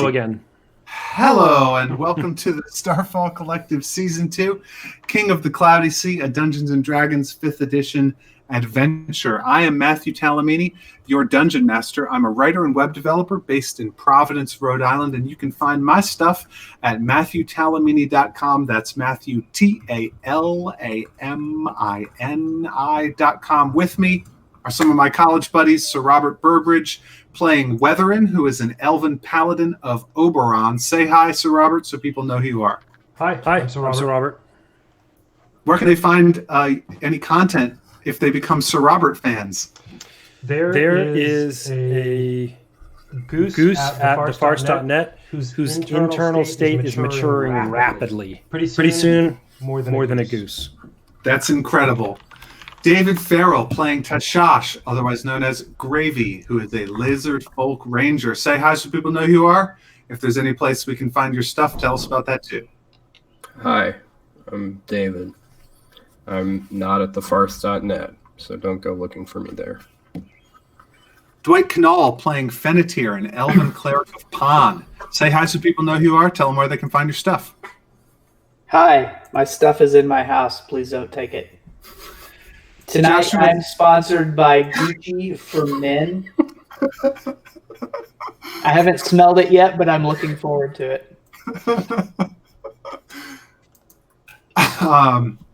Hello again. Hello, and welcome to the Starfall Collective Season 2, King of the Cloudy Sea, a Dungeons & Dragons 5th Edition adventure. I am Matthew Talamini, your Dungeon Master. I'm a writer and web developer based in Providence, Rhode Island, and you can find my stuff at MatthewTalamini.com. That's Matthew, Talamini.com. With me are some of my college buddies, Sir Robert Burbridge, playing Weatherin, who is an elven paladin of Oberon. Say hi, Sir Robert, so people know who you are. Hi, I'm Sir Robert. Where can they find any content if they become Sir Robert fans? There is a goose at thefarce.net whose internal state is maturing rapidly. Pretty soon, more than a goose. That's incredible. David Farrell playing For-Shosh, otherwise known as Gravy, who is a lizard folk ranger. Say hi so people know who you are. If there's any place we can find your stuff, tell us about that too. Hi, I'm David. I'm not at thefarce.net, so don't go looking for me there. Dwight Knall playing Fenna, an elven cleric of Pond. Say hi so people know who you are. Tell them where they can find your stuff. Hi, my stuff is in my house. Please don't take it. Tonight I'm sponsored by Gucci for Men. I haven't smelled it yet, but I'm looking forward to it.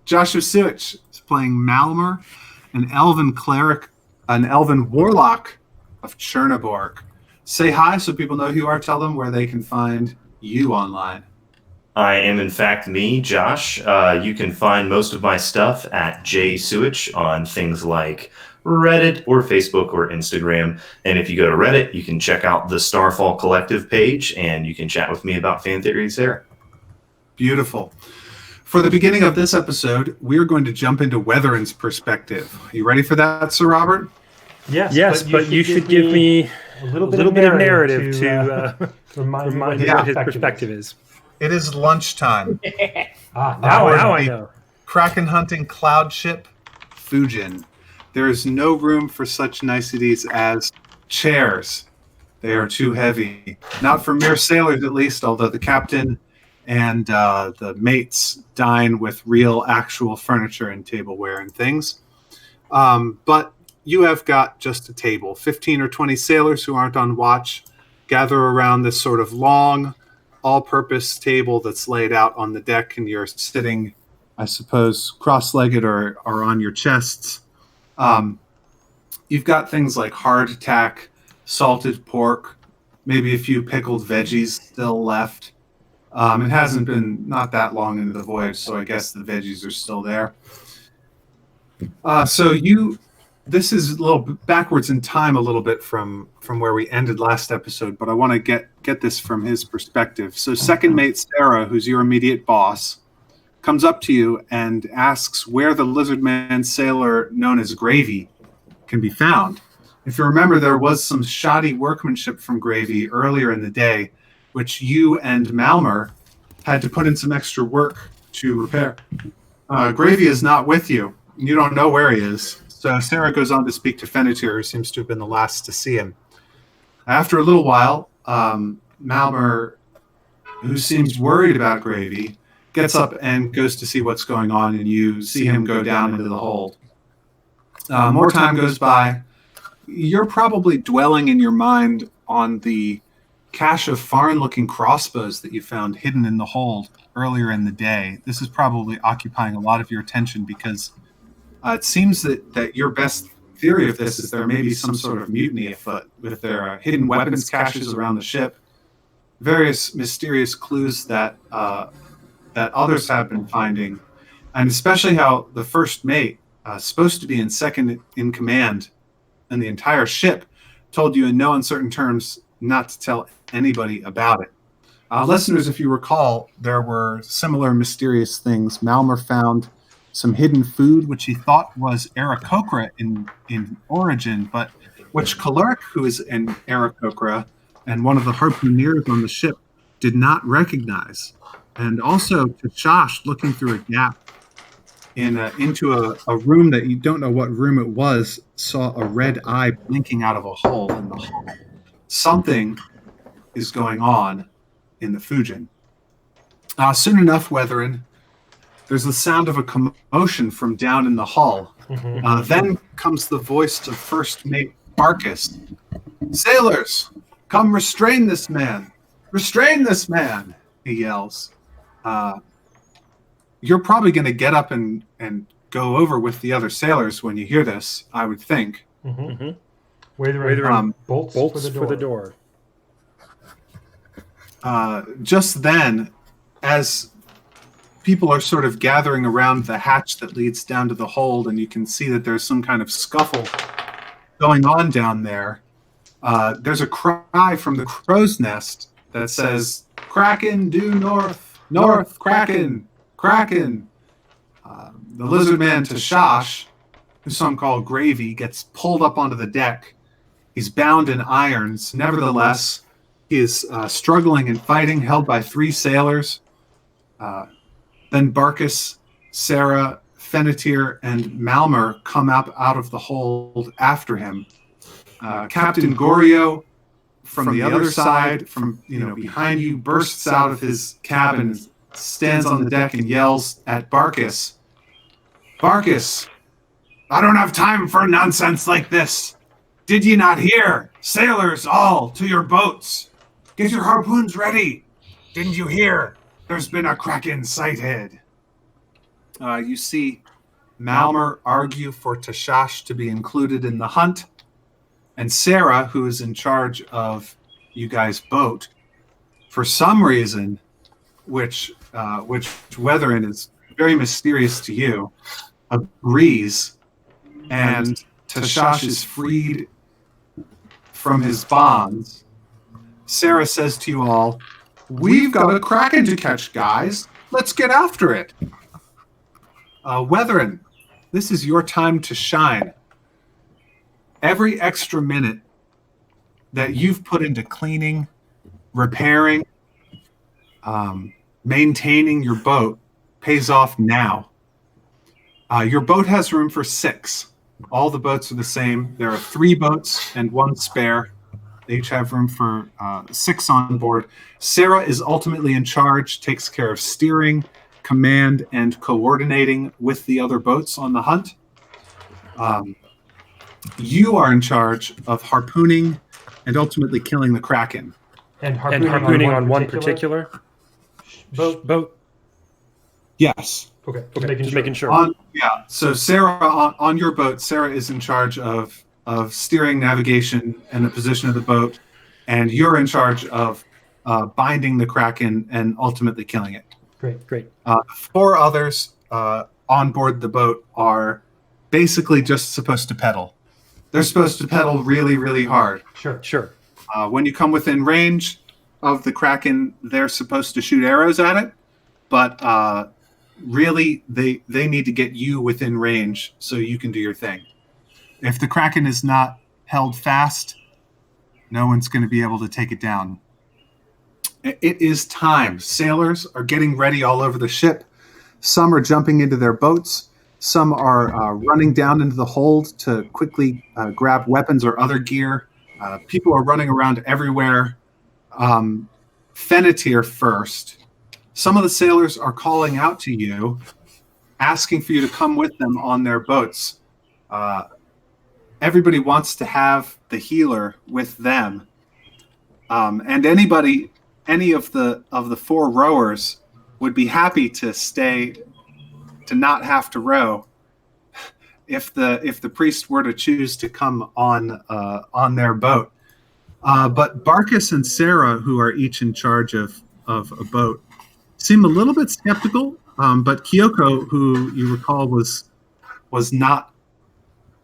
Joshua Suich is playing Malmer, an elven cleric, an elven warlock of Chernoborg. Say hi so people know who you are. Tell them where they can find you online. I am, in fact, me, Josh. You can find most of my stuff at jsuich on things like Reddit or Facebook or Instagram. And if you go to Reddit, you can check out the Starfall Collective page, and you can chat with me about fan theories there. Beautiful. For the beginning of this episode, we're going to jump into Weatherin's perspective. Are you ready for that, Sir Robert? Yes, but you should give me a little bit of narrative to remind me what his perspective is. It is lunchtime. Now I know. Kraken hunting cloud ship, Fujin. There is no room for such niceties as chairs. They are too heavy. Not for mere sailors, at least, although the captain and the mates dine with real, actual furniture and tableware and things. But you have got just a table. 15 or 20 sailors who aren't on watch gather around this sort of long, all-purpose table that's laid out on the deck, and you're sitting, I suppose, cross-legged or on your chests. You've got things like hardtack, salted pork, maybe a few pickled veggies still left. It hasn't been not that long into the voyage, so I guess the veggies are still there. This is a little backwards in time a little bit from where we ended last episode, but I want to get this from his perspective. So second mate Cera, who's your immediate boss, comes up to you and asks where the lizardman sailor known as Gravy can be found. If you remember, there was some shoddy workmanship from Gravy earlier in the day, which you and Malmer had to put in some extra work to repair. Gravy is not with you. You don't know where he is. So Cera goes on to speak to Fenna, who seems to have been the last to see him. After a little while, Malmer, who seems worried about Gravy, gets up and goes to see what's going on, and you see him go down into the hold. More time goes by. You're probably dwelling in your mind on the cache of foreign-looking crossbows that you found hidden in the hold earlier in the day. This is probably occupying a lot of your attention because it seems that your best theory of this is there may be some sort of mutiny afoot, with their hidden weapons caches around the ship, various mysterious clues that others have been finding, and especially how the first mate, supposed to be in second in command in the entire ship, told you in no uncertain terms not to tell anybody about it. Listeners, if you recall, there were similar mysterious things. Malmer found some hidden food, which he thought was Aarakocra in origin, but which Caloric, who is an Aarakocra and one of the harpooneers on the ship, did not recognize. And also For-Shosh, looking through a gap into a room that you don't know what room it was, saw a red eye blinking out of a hole in the hall. Something is going on in the Fujin. Soon enough, Weatherin, there's the sound of a commotion from down in the hull. Then comes the voice of First Mate Barkus. "Sailors, come restrain this man! Restrain this man!" he yells. You're probably going to get up and go over with the other sailors when you hear this, I would think. Weatherin bolts for the door. Just then, as people are sort of gathering around the hatch that leads down to the hold, and you can see that there's some kind of scuffle going on down there, there's a cry from the crow's nest that says, "Kraken, due north! North, Kraken! Kraken!" The Lizardman-Shosh, who some call Gravy, gets pulled up onto the deck. He's bound in irons. Nevertheless, he is struggling and fighting, held by 3 sailors. Then Barkus, Cera, Fenna, and Malmer come up out of the hold after him. Captain Goryeo, from the other side, from behind you, bursts out of his cabin, stands on the deck, and yells at Barkus. "Barkus, I don't have time for nonsense like this. Did ye not hear? Sailors, all, to your boats. Get your harpoons ready. Didn't you hear? There's been a Kraken sighted." You see Malmer argue for Tashash to be included in the hunt, and Cera, who is in charge of you guys' boat, for some reason, which Weatherin is very mysterious to you, agrees, and Tashash is freed from his bonds. Cera says to you all, "We've got a Kraken to catch, guys. Let's get after it." Weatherin, this is your time to shine. Every extra minute that you've put into cleaning, repairing, maintaining your boat pays off now. Your boat has room for 6. All the boats are the same. There are 3 boats and 1 spare. They each have room for 6 on board. Cera is ultimately in charge, takes care of steering, command, and coordinating with the other boats on the hunt. You are in charge of harpooning and ultimately killing the Kraken. And harpooning on one particular boat? Yes. Okay. Just making sure. So Cera, on your boat, Cera is in charge of steering, navigation, and the position of the boat, and you're in charge of binding the Kraken and ultimately killing it. Great. 4 others on board the boat are basically just supposed to pedal. They're supposed to pedal really, really hard. Sure. When you come within range of the Kraken, they're supposed to shoot arrows at it, but really they need to get you within range so you can do your thing. If the Kraken is not held fast, no one's going to be able to take it down. It is time. Sailors are getting ready all over the ship. Some are jumping into their boats. Some are running down into the hold to quickly grab weapons or other gear. People are running around everywhere. Fenna first. Some of the sailors are calling out to you, asking for you to come with them on their boats. Everybody wants to have the healer with them. And any of the 4 rowers would be happy to stay, to not have to row, if the priest were to choose to come on their boat. But Barkus and Cera, who are each in charge of a boat, seem a little bit skeptical. But Kyoko, who you recall was not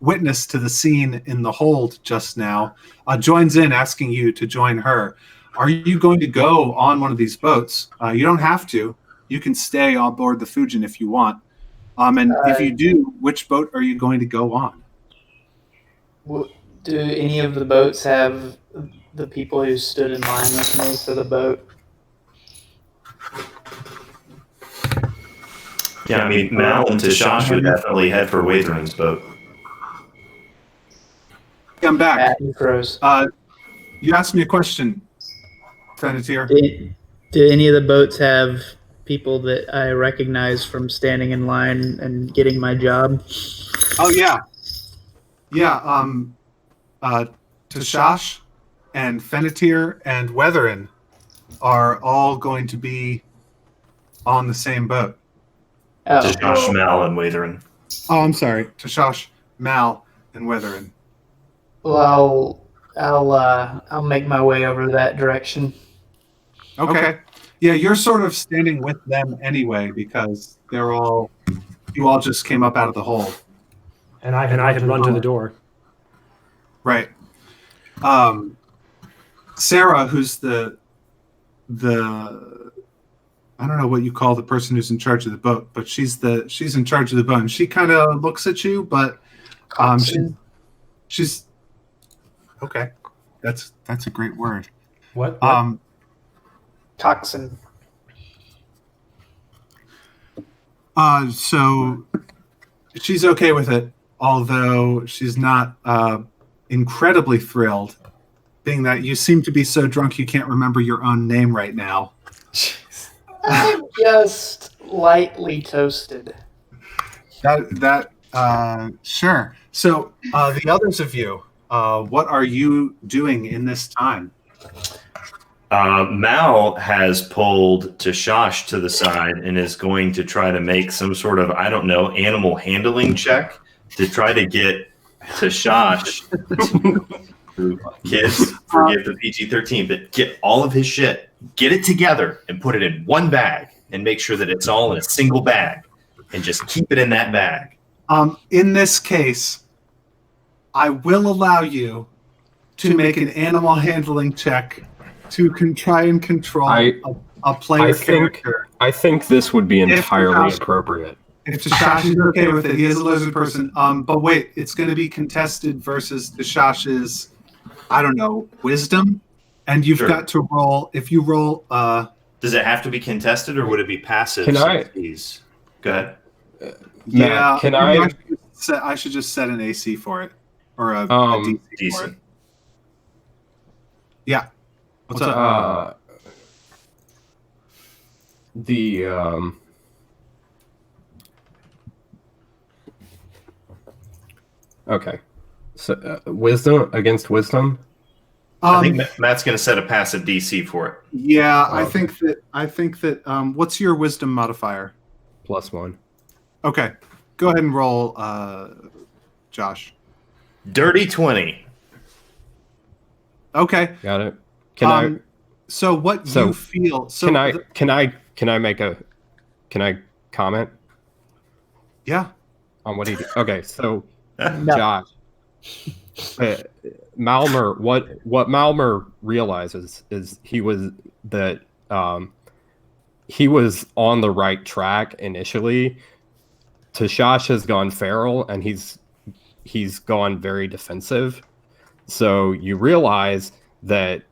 witness to the scene in the hold just now, joins in, asking you to join her. Are you going to go on one of these boats? You don't have to. You can stay on board the Fujin if you want. And if you do, which boat are you going to go on? Do any of the boats have the people who stood in line with me for the boat? Yeah, I mean, Mal and Tashash would definitely head for Waitherin's boat. I'm back. You asked me a question. Fenna. Do any of the boats have people that I recognize from standing in line and getting my job? Oh yeah. For-Shosh and Fenna and Weatherin are all going to be on the same boat. For-Shosh, Mal, and Weatherin. Oh, I'm sorry. For-Shosh, Mal, and Weatherin. Well, I'll make my way over that direction. Okay. Yeah, you're sort of standing with them anyway because you all just came up out of the hole. And I had run to the door. Right. Cera, who's the I don't know what you call the person who's in charge of the boat, but she's in charge of the boat, and she kind of looks at you, but she's okay. That's a great word. What? Toxin. So she's okay with it, although she's not incredibly thrilled, being that you seem to be so drunk you can't remember your own name right now. I'm just lightly toasted. Sure. So the others of you, what are you doing in this time? Mal has pulled For-Shosh to the side and is going to try to make some sort of, I don't know, animal handling check to try to get For-Shosh to, kids, forgive the PG-13, but get all of his shit, get it together and put it in one bag and make sure that it's all in a single bag and just keep it in that bag. In this case, I will allow you to make an animal handling check to try and control a player character. I think this would be entirely appropriate. If For-Shosh is okay with it, he is a lizard person. But wait, it's going to be contested versus For-Shosh's, I don't know, wisdom. And you've got to roll. If you roll, does it have to be contested or would it be passive? Can I? Go ahead. Yeah. Can I should just set an AC for it or a DC for it. Yeah. What's up? Okay. So wisdom against wisdom. I think Matt's going to set a passive DC for it. Yeah, I think that. What's your wisdom modifier? +1. Okay, go ahead and roll, Josh. Dirty 20. Okay, got it. Can I? So what you feel? So can I comment? Yeah. On what he did? Okay, so Josh, Malmer. What Malmer realizes is he was on the right track initially. For-Shosh has gone feral and he's gone very defensive. So you realize that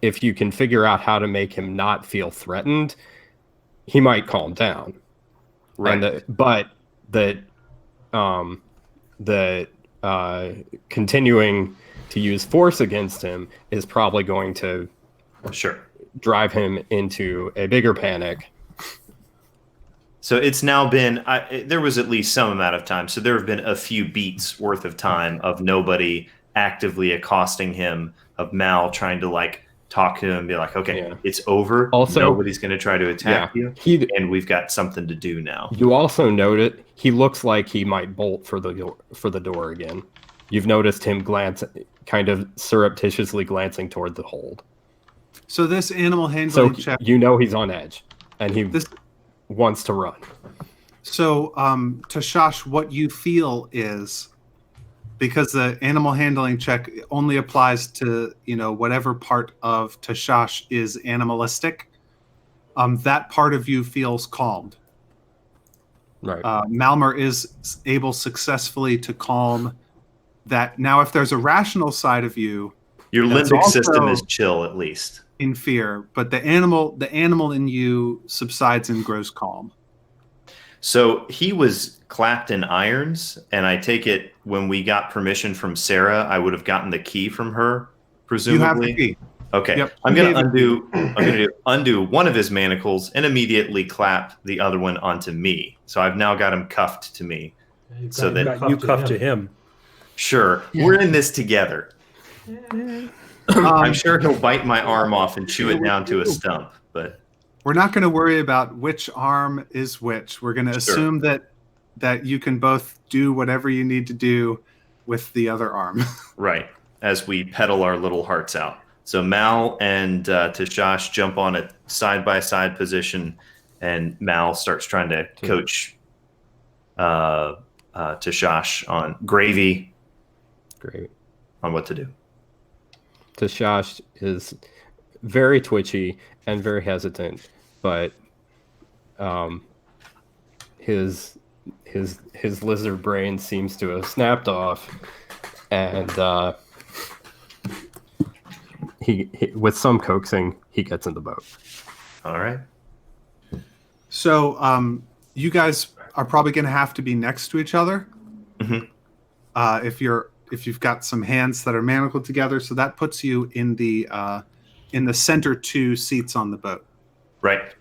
if you can figure out how to make him not feel threatened, he might calm down. Right. And continuing to use force against him is probably going to drive him into a bigger panic. So it's now been, there was at least some amount of time. So there have been a few beats worth of time of nobody actively accosting him, of Mal trying to talk to him and be like, okay, it's over. Also, nobody's going to try to attack you. And we've got something to do now. You also noted he looks like he might bolt for the door again. You've noticed him kind of surreptitiously glancing toward the hold. So this animal handling check. You know he's on edge and he wants to run. So For-Shosh, what you feel is, because the animal handling check only applies to, whatever part of For-Shosh is animalistic, that part of you feels calmed. Right. Malmer is able successly to calm that. Now, if there's a rational side of you, your limbic system is chill, at least in fear, but the animal in you subsides and grows calm. So he was clapped in irons, and I take it when we got permission from Cera, I would have gotten the key from her presumably. You have the key. Okay, Yep. I'm gonna undo one of his manacles and immediately clap the other one onto me. So I've now got him cuffed to me. So that you cuffed to him. Sure, we're in this together. I'm sure he'll bite my arm off and chew it down to a stump, but we're not going to worry about which arm is which. We're going to assume that you can both do whatever you need to do with the other arm. Right, as we pedal our little hearts out. So Mal and to-Shosh jump on a side-by-side position, and Mal starts trying to coach to-Shosh on Gravy. Great. On what to do. To-Shosh is very twitchy and very hesitant, but his lizard brain seems to have snapped off, and he with some coaxing he gets in the boat. All right. So you guys are probably going to have to be next to each other. Mm-hmm. If you've got some hands that are manacled together, so that puts you in the center 2 seats on the boat. Right.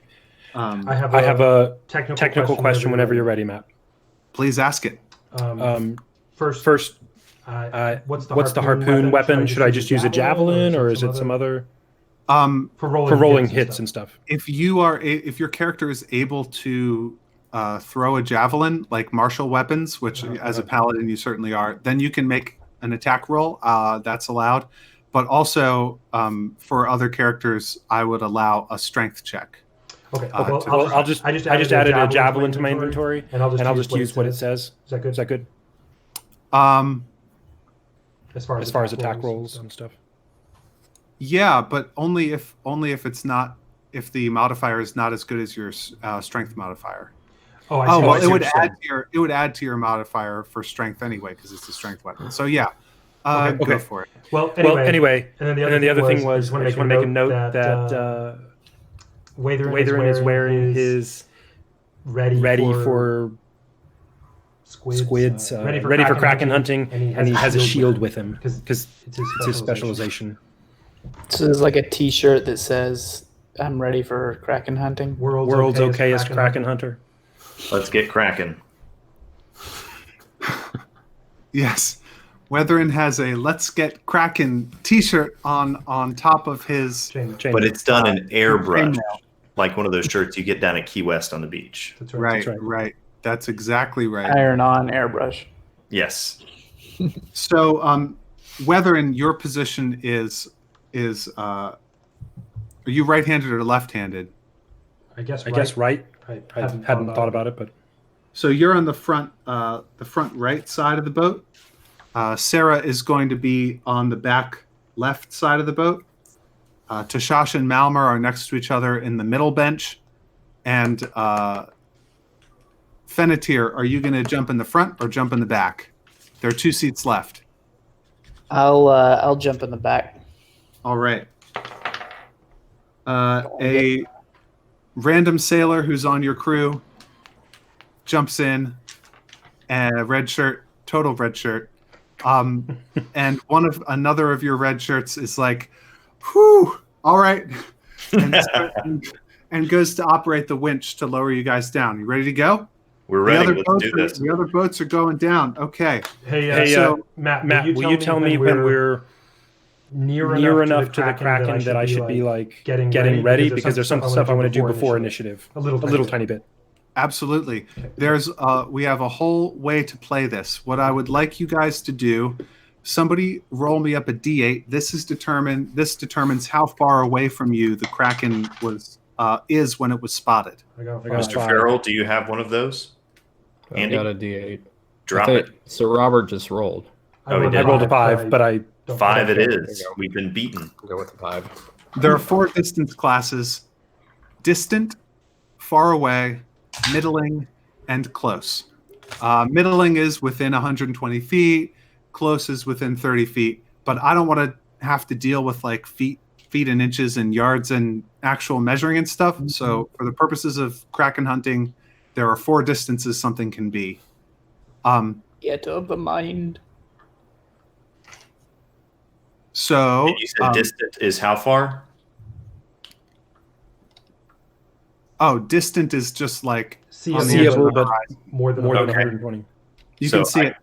I have a technical question whenever you're ready, Matt. Please ask it. First, what's the harpoon weapon? Should I just use a javelin, or is it some other? For rolling hits and stuff. If your character is able to throw a javelin, like martial weapons, which as a paladin you certainly are, then you can make an attack roll. That's allowed. But also for other characters, I would allow a strength check. Okay. I just added a javelin to my inventory, and I'll just use what it says. Is that good? As far as attack rolls and stuff. Yeah, but only if it's not, if the modifier is not as good as your strength modifier. Oh, I see. Well, it would add to your modifier for strength anyway, because it's a strength weapon. So yeah, go for it. Well, anyway, and then the other thing was I just want to make a note that Watherin is wearing his ready for squids, ready for Kraken hunting, and he has a shield with him because it's his specialization. So there's like a T-shirt that says, "I'm ready for Kraken hunting." World's okay as Kraken hunter. Let's get Kraken. Yes. Wetherin has a "Let's Get Kraken" T-shirt on top of his chain. But it's done in airbrush, like one of those shirts you get down at Key West on the beach. That's right. Right. That's exactly right. Iron on airbrush. Yes. So, Wetherin, your position is are you right-handed or left-handed? I guess right. I hadn't thought about it, but so you're on the front right side of the boat. Cera is going to be on the back left side of the boat. to-Shosh and Malmer are next to each other in the middle bench, and Fenna, are you going to jump in the front or jump in the back? There are 2 seats left. I'll jump in the back. All right. A random sailor who's on your crew jumps in, and total red shirt. And another of your red shirts is like, whew, all right. And goes to operate the winch to lower you guys down. You ready to go? We're ready. Let's do this. The other boats are going down. Okay. Hey, Matt, will you tell me when we're near enough to the Kraken that I should be like getting ready? Because there's some stuff I want to do before initiative. A little tiny bit. Absolutely. We have a whole way to play this. What I would like you guys to do, somebody roll me up a D8. This determines how far away from you the Kraken is when it was spotted. Mr. Farrell, do you have one of those? I got a D8. Drop it. So Robert just rolled. I rolled a 5, but I 5 it is. We've been beaten. Go with the 5. There are 4 distance classes: distant, far away, middling, and close. Middling is within 120 feet. Close is within 30 feet. But I don't want to have to deal with like feet and inches and yards and actual measuring and stuff. Mm-hmm. So for the purposes of Kraken hunting, there are 4 distances something can be. Get of the mind. So And you said distant is how far? Distant is just like seeable, but more than Okay. 120. You can see it.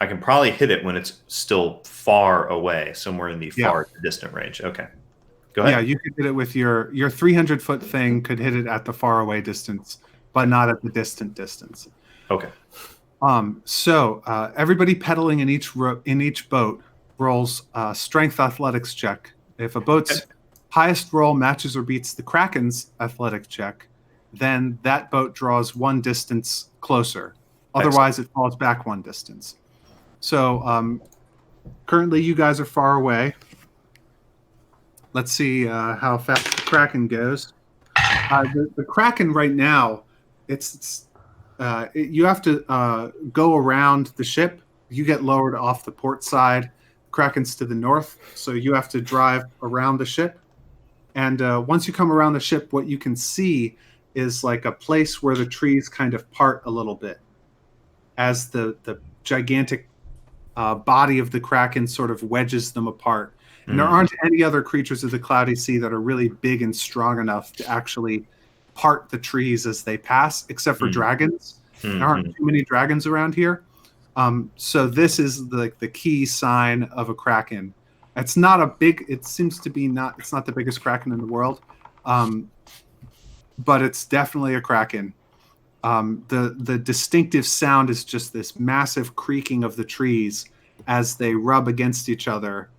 I can probably hit it when it's still far away, somewhere in the far distant range. Okay. Go ahead. Yeah, you could hit it with your 300-foot thing could hit it at the far away distance, but not at the distant distance. Okay. So everybody pedaling in each boat rolls strength athletics check. If a boat's highest roll matches or beats the Kraken's athletic check, then that boat draws one distance closer. Otherwise, it falls back one distance. So currently, you guys are far away. Let's see how fast the Kraken goes. The Kraken right now, you have to go around the ship. You get lowered off the port side. Kraken's to the north, so you have to drive around the ship. And once you come around the ship, what you can see is like a place where the trees kind of part a little bit as the gigantic body of the Kraken sort of wedges them apart. And there aren't any other creatures of the cloudy sea that are really big and strong enough to actually part the trees as they pass, except for dragons. There aren't too many dragons around here. So this is the key sign of a Kraken. It's not it seems to be it's not the biggest Kraken in the world, but it's definitely a Kraken. The distinctive sound is just this massive creaking of the trees as they rub against each other,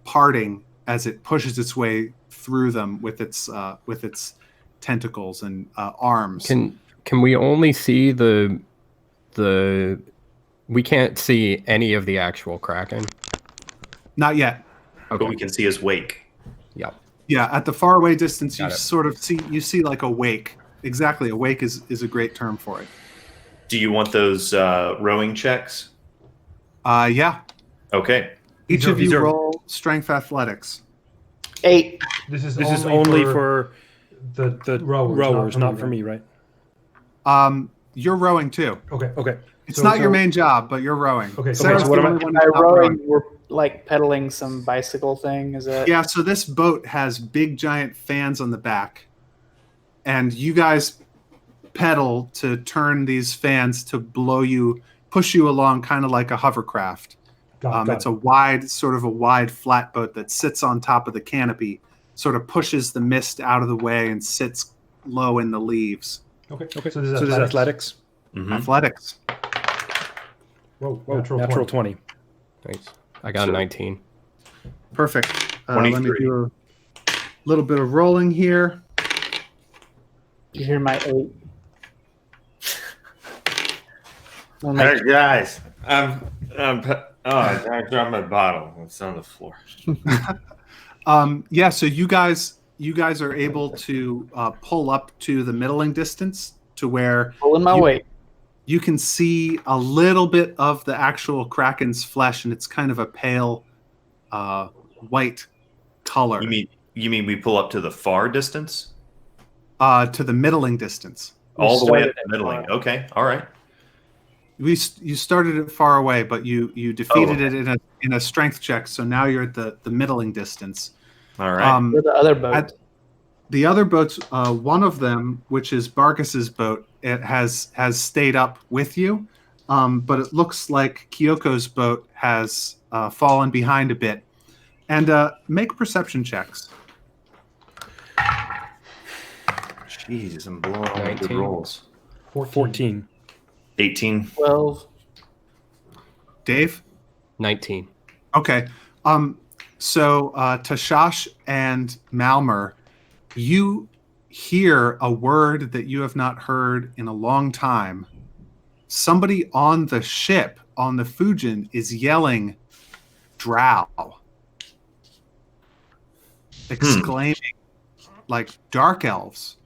parting as it pushes its way through them with its tentacles and arms. Can we only see the we can't see any of the actual Kraken? Not yet. Okay. But we can see his wake. Yeah. Yeah, at the faraway distance, you sort of see like a wake. Exactly, a wake is a great term for it. Do you want those rowing checks? Yeah. Okay. Each of you roll strength athletics. 8. This is only for the rowers, not for me, right? You're rowing too. Okay. It's not your main job, but you're rowing. Okay. Sarah's So what am By rowing, we're like pedaling some bicycle thing. Is it? Yeah. So this boat has big giant fans on the back, and you guys pedal to turn these fans to push you along, kind of like a hovercraft. It's a wide flatboat that sits on top of the canopy, sort of pushes the mist out of the way and sits low in the leaves. Okay. So this is athletics. Mm-hmm. Athletics. Whoa. Natural 20. Nice. I got a 19. Perfect. Let me do a little bit of rolling here. You hear my 8? Hey guys, I dropped my bottle. It's on the floor. So you guys are able to pull up to the middling distance to where pulling my weight. You can see a little bit of the actual Kraken's flesh, and it's kind of a pale white color. You mean we pull up to the far distance? To the middling distance. All the way up the middling. Okay, all right. You started it far away, but you defeated it in a strength check. So now you're at the middling distance. All right. Where the other boat? The other boats, one of them, which is Barkus's boat, it has stayed up with you, but it looks like Kyoko's boat has fallen behind a bit. And make perception checks. Jeez, I'm blowing all my good rolls. 14. 18. 12. Dave? 19. Okay. So Tashash and Malmer, you hear a word that you have not heard in a long time. Somebody on the ship, on the Fujin, is yelling, "Drow," exclaiming like dark elves.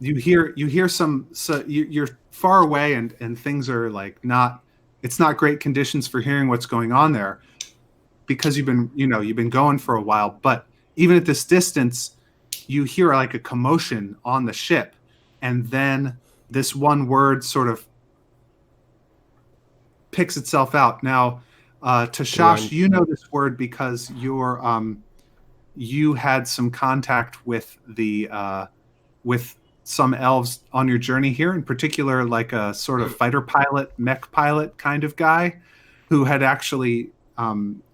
You hear some. So you're far away, and things are like not. It's not great conditions for hearing what's going on there, because you've been going for a while. But even at this distance, you hear like a commotion on the ship, and then this one word sort of picks itself out. Now, Shosh, you know this word because you had some contact with with some elves on your journey here, in particular, like a sort of fighter pilot, mech pilot kind of guy, who had actually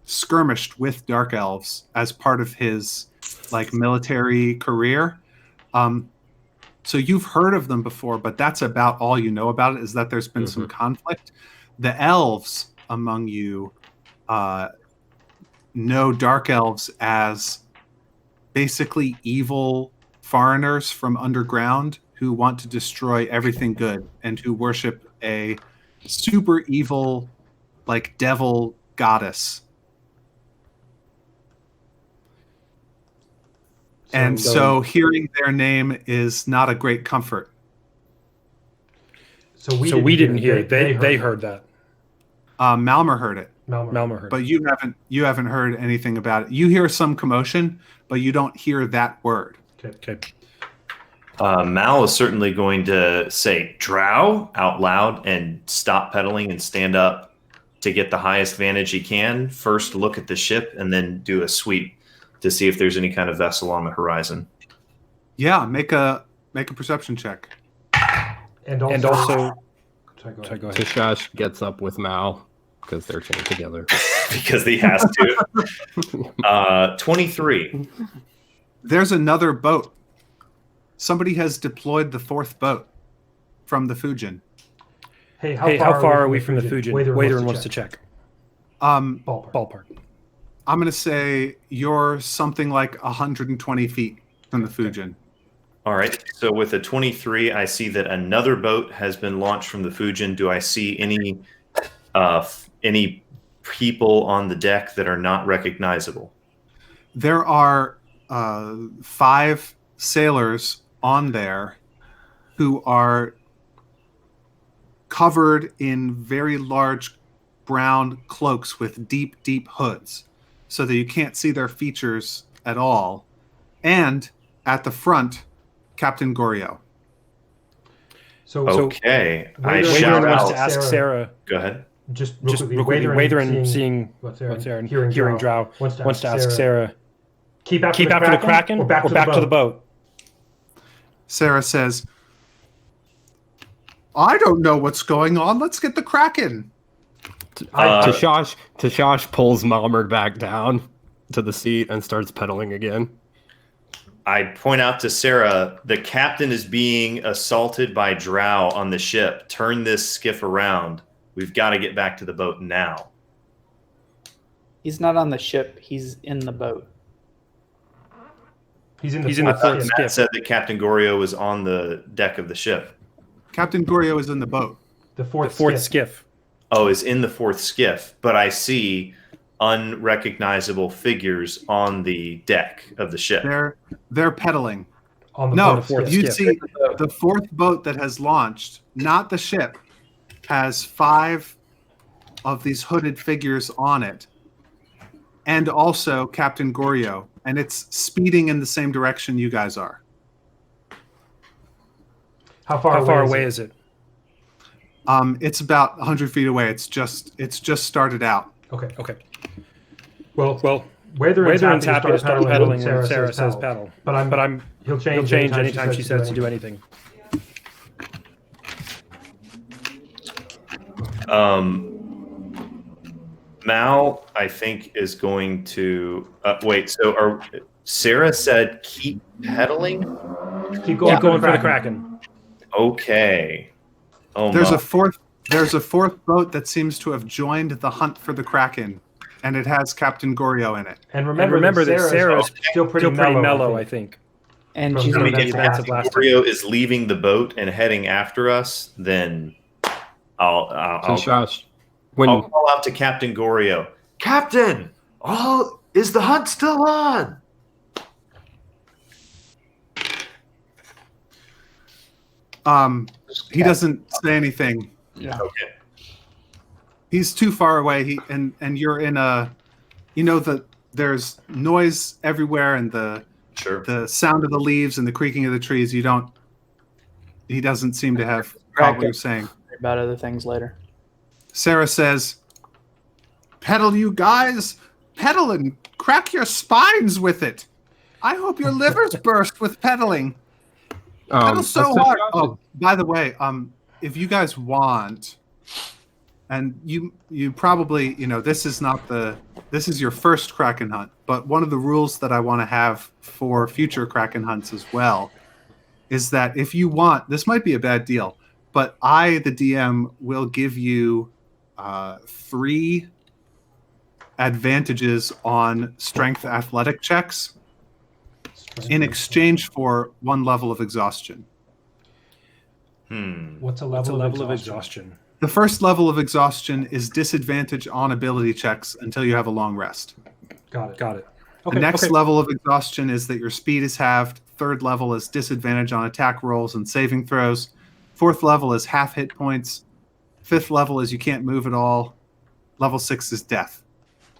skirmished with dark elves as part of his like military career. So you've heard of them before, but that's about all you know about it, is that there's been some conflict. The elves among you know dark elves as basically evil foreigners from underground who want to destroy everything good and who worship a super evil, like, devil goddess. So hearing their name is not a great comfort. So we didn't hear it. They heard that. Malmer heard it. Malmer heard but it. You haven't heard anything about it. You hear some commotion, but you don't hear that word. Okay. Mal is certainly going to say "drow" out loud and stop pedaling and stand up to get the highest vantage he can. First, look at the ship and then do a sweep to see if there's any kind of vessel on the horizon. Yeah, make a perception check. And also sorry, go ahead. Shosh gets up with Mal because they're chained together. Because he has to. 23. There's another boat. Somebody has deployed the fourth boat from the Fujin. Hey, how far are we from the Fujin? Waither wants to check. Ballpark. I'm going to say you're something like 120 feet from the Fujin. All right. So with a 23, I see that another boat has been launched from the Fujin. Do I see any people on the deck that are not recognizable? There are 5 sailors on there who are covered in very large brown cloaks with deep, deep hoods, so that you can't see their features at all. And at the front, Captain Goryeo. Okay. I shout wants out to ask Cera. Go ahead. Just real quickly, Waither and seeing what's there and hearing Drow wants to ask Cera. Keep after the Kraken or back to the boat? Cera says, I don't know what's going on. Let's get the Kraken. Shosh pulls Malmer back down to the seat and starts pedaling again. I point out to Cera, the captain is being assaulted by drow on the ship. Turn this skiff around. We've got to get back to the boat now. He's not on the ship. He's in the boat. He's in the fourth skiff. Matt said that Captain Goryeo was on the deck of the ship. Captain Goryeo is in the boat. The fourth skiff. Oh, is in the fourth skiff, but I see unrecognizable figures on the deck of the ship. They're pedaling. On the fourth you skip. See the fourth boat that has launched, not the ship, has 5 of these hooded figures on it, and also Captain Goryeo, and it's speeding in the same direction you guys are. How far away is it? It's about 100 feet away. It's just started out. Okay. Well, Waither's happy to start pedaling when Cera says pedal. But he'll change anytime she says to do anything. Mal, I think, is going to wait. So, Cera said keep pedaling. Keep going for the Kraken. Okay. Oh, there's a fourth boat that seems to have joined the hunt for the Kraken, and it has Captain Goryeo in it. And remember that Cera's still pretty mellow, I think. And she's if Goryeo is leaving the boat and heading after us, then I'll call out to Captain Goryeo. Captain, is the hunt still on? He doesn't say anything. Yeah. Okay. He's too far away. And you're in there's noise everywhere, and the sound of the leaves and the creaking of the trees. He doesn't seem to have what you're saying. About other things later. Cera says, Pedal, you guys! Pedal and crack your spines with it! I hope your livers burst with pedaling. Pedal so hard. Oh, by the way, if you guys want, and you probably, this is your first Kraken hunt, but one of the rules that I want to have for future Kraken hunts as well is that if you want, this might be a bad deal, but I, the DM, will give you 3 advantages on strength athletic checks in exchange for 1 level of exhaustion. What's a level of exhaustion? The first level of exhaustion is disadvantage on ability checks until you have a long rest. Got it. Okay, The next level of exhaustion is that your speed is halved. 3rd level is disadvantage on attack rolls and saving throws. 4th level is half hit points. 5th level is you can't move at all. Level 6 is death.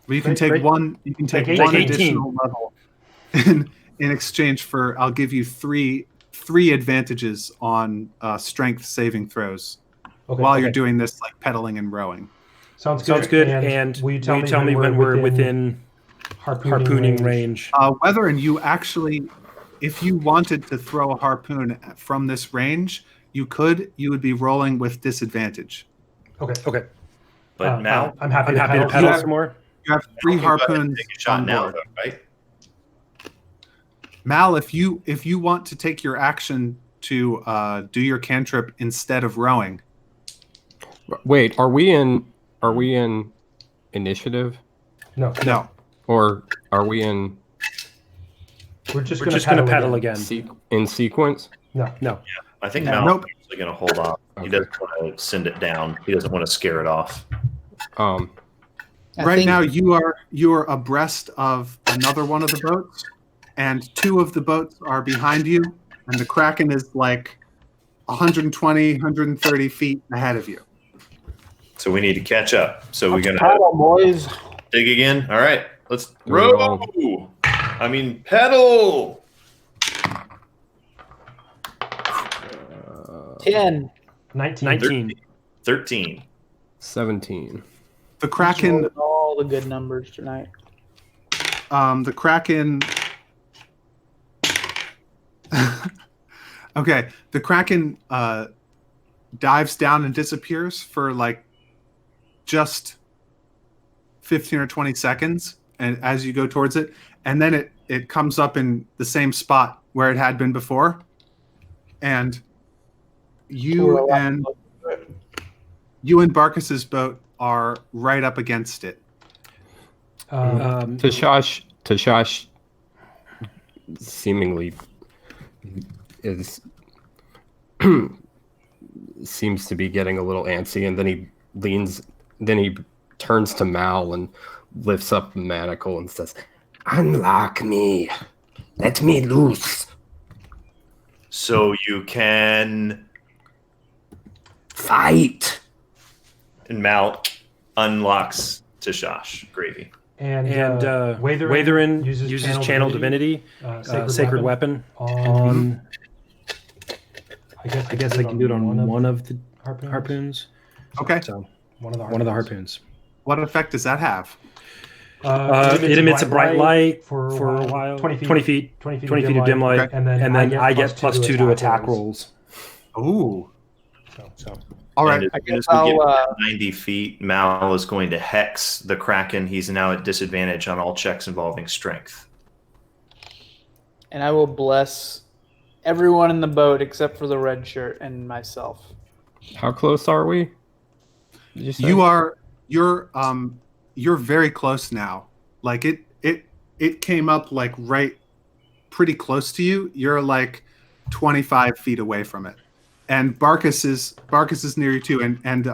But you can take one. You can take one additional level in exchange for. I'll give you three advantages on strength saving throws while you're doing this, like pedaling and rowing. Sounds good. And will you tell me when we're within harpooning range? Whether and you actually, if you wanted to throw a harpoon from this range, you could. You would be rolling with disadvantage. Okay. But now I'm happy to pedal some more. You have 3 harpoons take a shot on now, board. though, right? Mal, if you want to take your action to do your cantrip instead of rowing. Wait, are we in initiative? No. Or are we in? We're just gonna pedal again. In sequence? No. Yeah, I think Mal's actually going to hold off. He doesn't want to send it down. He doesn't want to scare it off. Right now, you are abreast of another one of the boats, and 2 of the boats are behind you, and the Kraken is like 120, 130 feet ahead of you. So we need to catch up. So we're going Pedal, boys. dig again. All right, let's row. Pedal. 10. 19. 13. 17. The Kraken. All the good numbers tonight. The Kraken. Okay, the Kraken dives down and disappears for like just 15 or 20 seconds, and as you go towards it, and then it comes up in the same spot where it had been before, and you and Barkus's boat are right up against it. Tashash seemingly seems to be getting a little antsy, and then he turns to Mal and lifts up the manacle and says, "Unlock me. Let me loose. So you can Fight." And Mal unlocks Tashash. Gravy. And Watherin uses Channel Divinity, Sacred Weapon on. I guess I can do it on one of the harpoons. Okay. So one of the harpoons. What effect does that have? It emits a bright light for a while. 20 feet of dim light, okay. and then I get +2 to attack rolls. Ooh. So. All right. I guess we get 90 feet. Mal is going to hex the Kraken. He's now at disadvantage on all checks involving strength. And I will bless everyone in the boat except for the red shirt and myself. How close are we? You're very close now. Like it came up like right pretty close to you. You're like 25 feet away from it. And Barkus is near you too, and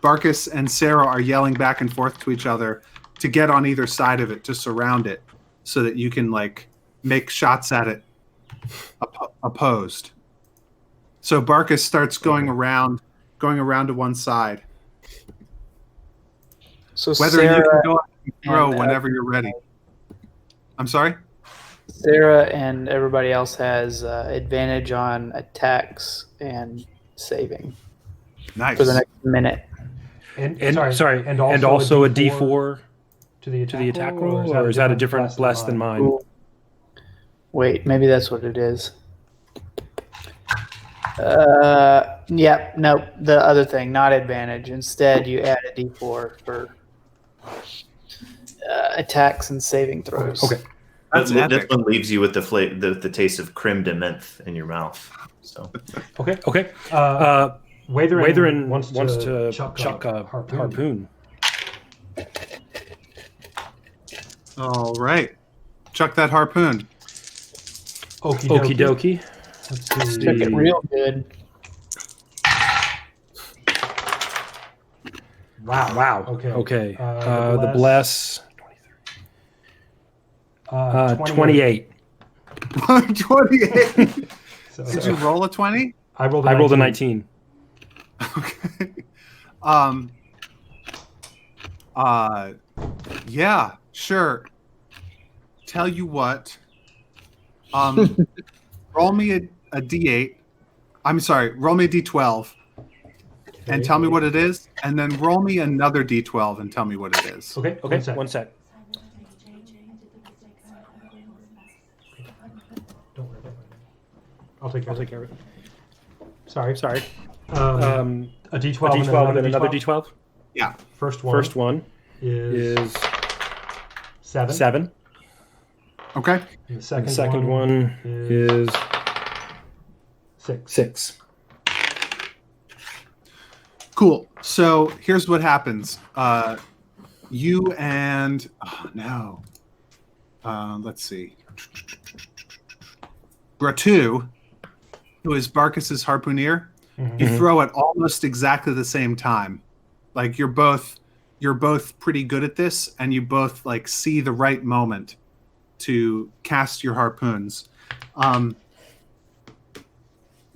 Barkus and Cera are yelling back and forth to each other to get on either side of it, to surround it, so that you can like make shots at it opposed. So Barkus starts going around to one side. So Whether Cera you can go and throw whenever you're ready. I'm sorry? Cera and everybody else has advantage on attacks and saving. Nice. For the next minute. And also a D4 to the attack roll, or is that a different bless than mine? Cool. Wait, maybe that's what it is. Yep, nope. The other thing, not advantage. Instead, you add a D4 for attacks and saving throws. Okay. This one leaves you with the taste of creme de menthe in your mouth. So Okay. Watherin wants to chuck a harpoon. All right. Chuck that harpoon. Okie dokie. Let's check it real good. Wow. Okay. The bless. 28. 28. Did you roll a 20? I rolled a 19. Okay. Yeah, sure. Tell you what. Roll me a D8. I'm sorry, roll me a D12 and tell me what it is, and then roll me another D12 and tell me what it is. Okay. One sec. Don't worry. I'll take care of it. Sorry. A D12 and then another D12? Yeah. First one is 7. Okay. And the second one is 6. Cool. So here's what happens. You and let's see. Gratu, who is Barkus's harpooner, you throw at almost exactly the same time. Like you're both pretty good at this, and you both like see the right moment to cast your harpoons.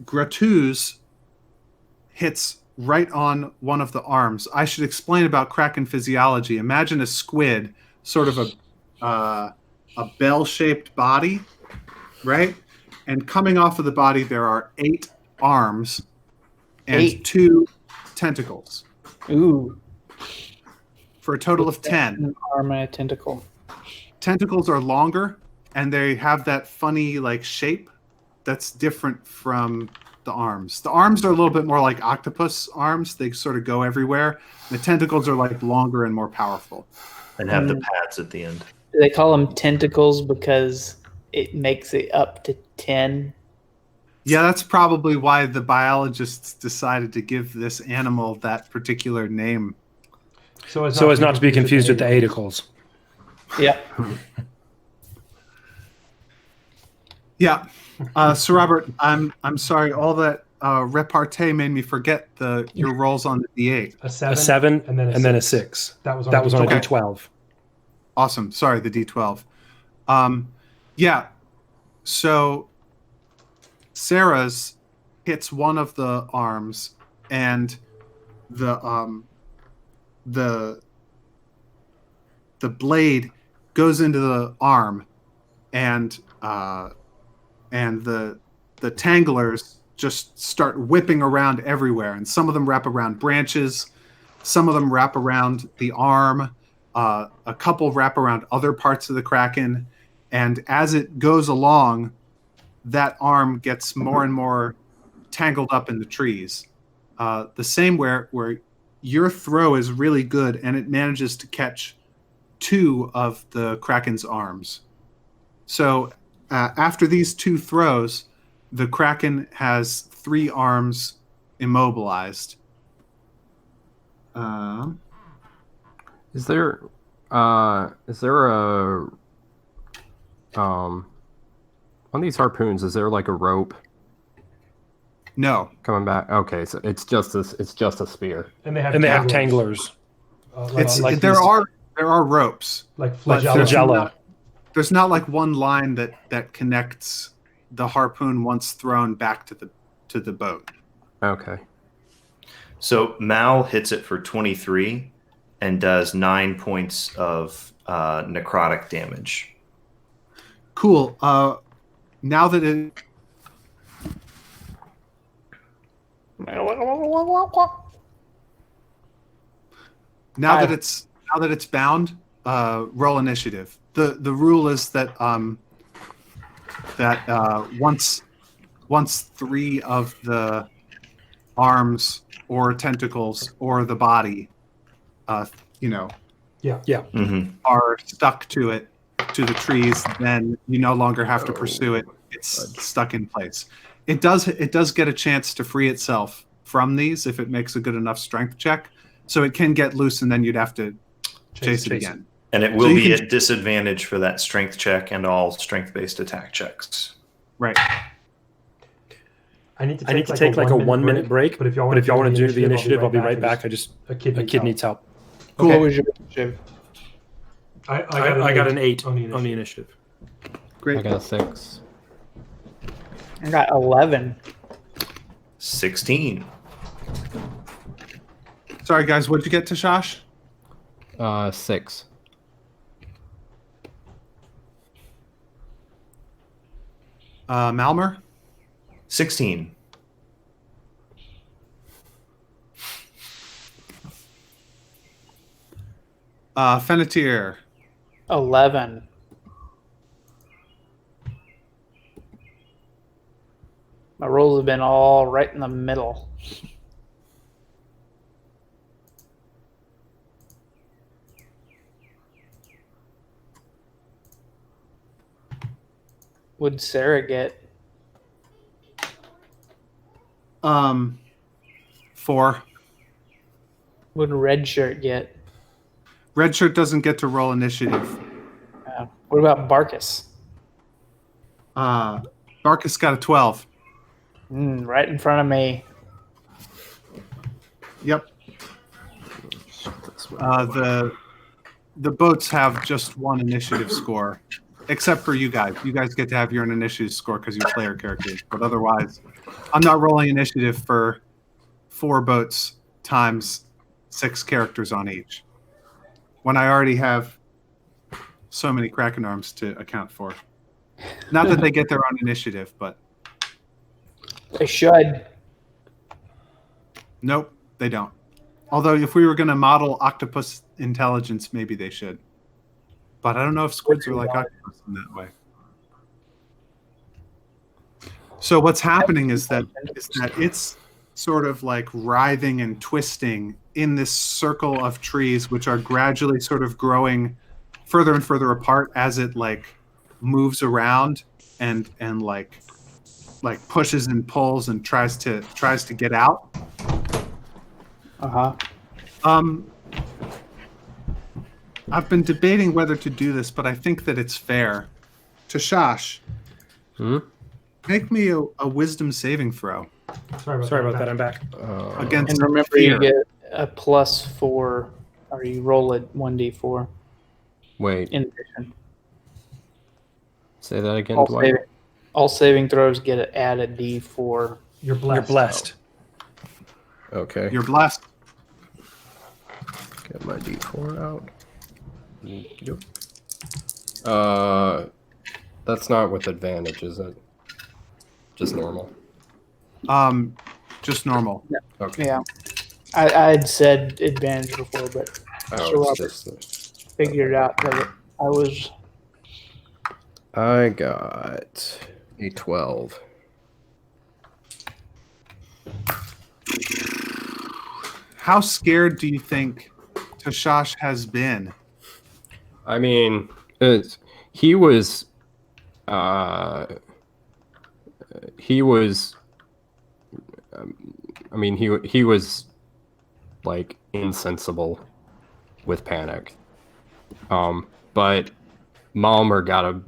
Gratu's hits right on one of the arms. I should explain about Kraken physiology. Imagine a squid, sort of a bell-shaped body, right? And coming off of the body, there are 8 arms and 2 tentacles. Ooh. For a total of 10. An arm and a tentacle. Tentacles are longer, and they have that funny like shape that's different from the arms. The arms are a little bit more like octopus arms. They sort of go everywhere. The tentacles are like longer and more powerful. And have the pads at the end. Do they call them tentacles because it makes it up to 10? Yeah, that's probably why the biologists decided to give this animal that particular name. So as not to be confused with the adicles. Yeah. Yeah. Sir Robert, I'm sorry. All that repartee made me forget your rolls on the D8. A 7 and then a 6. That was on a D12. Awesome. Sorry, the D12. Yeah. So Cera's hits one of the arms, and the blade goes into the arm, and the tanglers just start whipping around everywhere, and some of them wrap around branches, some of them wrap around the arm, a couple wrap around other parts of the Kraken, and as it goes along, that arm gets more and more tangled up in the trees. The same where your throw is really good, and it manages to catch 2 of the Kraken's arms. So after these 2 throws, the Kraken has 3 arms immobilized. Is there a on these harpoons? Is there like a rope? No. Coming back. Okay, so it's just a spear. And they have tanglers. There are ropes. Like flagella. There's not like one line that connects the harpoon once thrown back to the boat. Okay. So Mal hits it for 23 and does 9 points of necrotic damage. Cool. Now that it Now that it's bound, roll initiative. The rule is that once 3 of the arms or tentacles or the body, are stuck to the trees, then you no longer have to pursue it. It's stuck in place. It does get a chance to free itself from these if it makes a good enough strength check. So it can get loose, and then you'd have to chase it again. And it will be at disadvantage for that strength check and all strength-based attack checks. Right. I need to take like a 1 minute break. But if y'all want to do the initiative, I'll be right back. A kid needs help. Cool. What was your initiative? I got an 8 on the initiative. Great. I got a 6. I got 11. 16. Sorry, guys. What did you get to Shosh? 6. Malmer? 16. Fenna. 11. My rolls have been all right in the middle. Would Cera get? 4. Would Red Shirt get? Red Shirt doesn't get to roll initiative. What about Barkus? Barkus got a 12. Right in front of me. Yep. The boats have just 1 initiative score, except for you guys. You guys get to have your own initiative score because you're player characters. But otherwise, I'm not rolling initiative for 4 boats times 6 characters on each, when I already have so many Kraken arms to account for. Not that they get their own initiative, but They should. nope, they don't. Although if we were going to model octopus intelligence, maybe they should. But I don't know if squids are like octopus in that way. So what's happening is that it's sort of like writhing and twisting in this circle of trees, which are gradually sort of growing further and further apart as it like moves around and like pushes and pulls and tries to get out. I've been debating whether to do this, but I think that it's fair. To Shosh, make me a wisdom saving throw. Sorry about that. I'm back. Against And remember, fear. you get a +4, or you roll a 1d4 Wait, in addition. say that again. All saving throws get added d4. You're blessed. Okay. You're blessed. Get my D4 out. That's not with advantage, is it? Just normal. Just normal. Okay. Yeah. I had said advantage before, but figured out that I got a 12. How scared do you think Shosh has been? I mean, he was like insensible with panic. But Malmer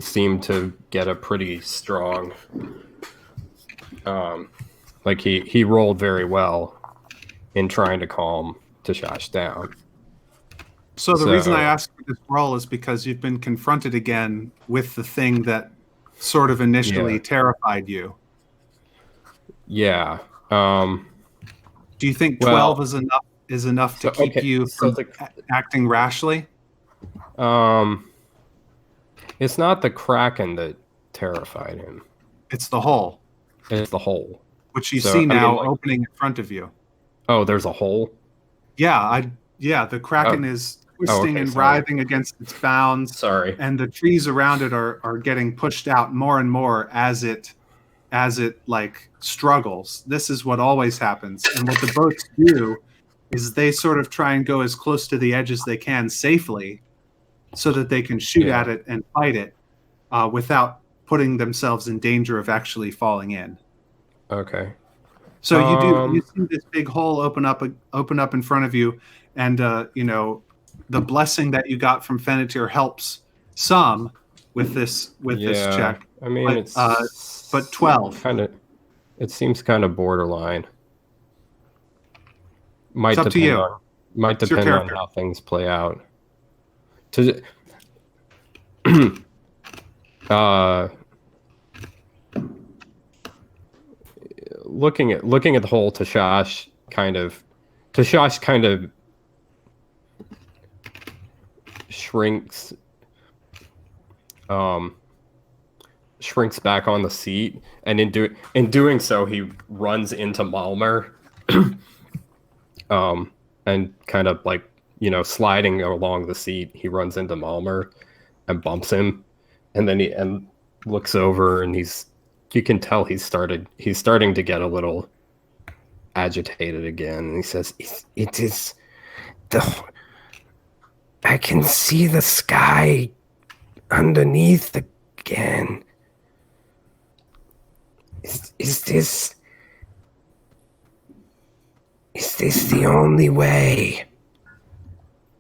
seemed to get a pretty strong, like he rolled very well in trying to calm Shosh down. So the reason I asked for this roll is because you've been confronted again with the thing that sort of initially terrified you. Yeah. Do you think 12 is enough to keep you from acting rashly? It's not the Kraken that terrified him. It's the hole. It's the hole. Which you see now opening in front of you. Oh, there's a hole? Yeah, the Kraken is twisting and writhing against its bounds. Sorry. And the trees around it are getting pushed out more and more as it like struggles. This is what always happens. And what the boats do is they sort of try and go as close to the edge as they can safely so that they can shoot at it and fight it without putting themselves in danger of actually falling in. Okay. So you see this big hole open up in front of you, and you know, the blessing that you got from Fenna helps some with this check. I mean, but 12. It seems kind of borderline. Might it's up depend to you. Might depend on how things play out. Looking at the whole Tashash kind of shrinks back on the seat, and in doing so he runs into Malmer and kind of like, you know, sliding along the seat, he runs into Malmer and bumps him, and then he looks over, and you can tell he's starting to get a little agitated again, and he says, "It is I can see the sky underneath again. Is this the only way?"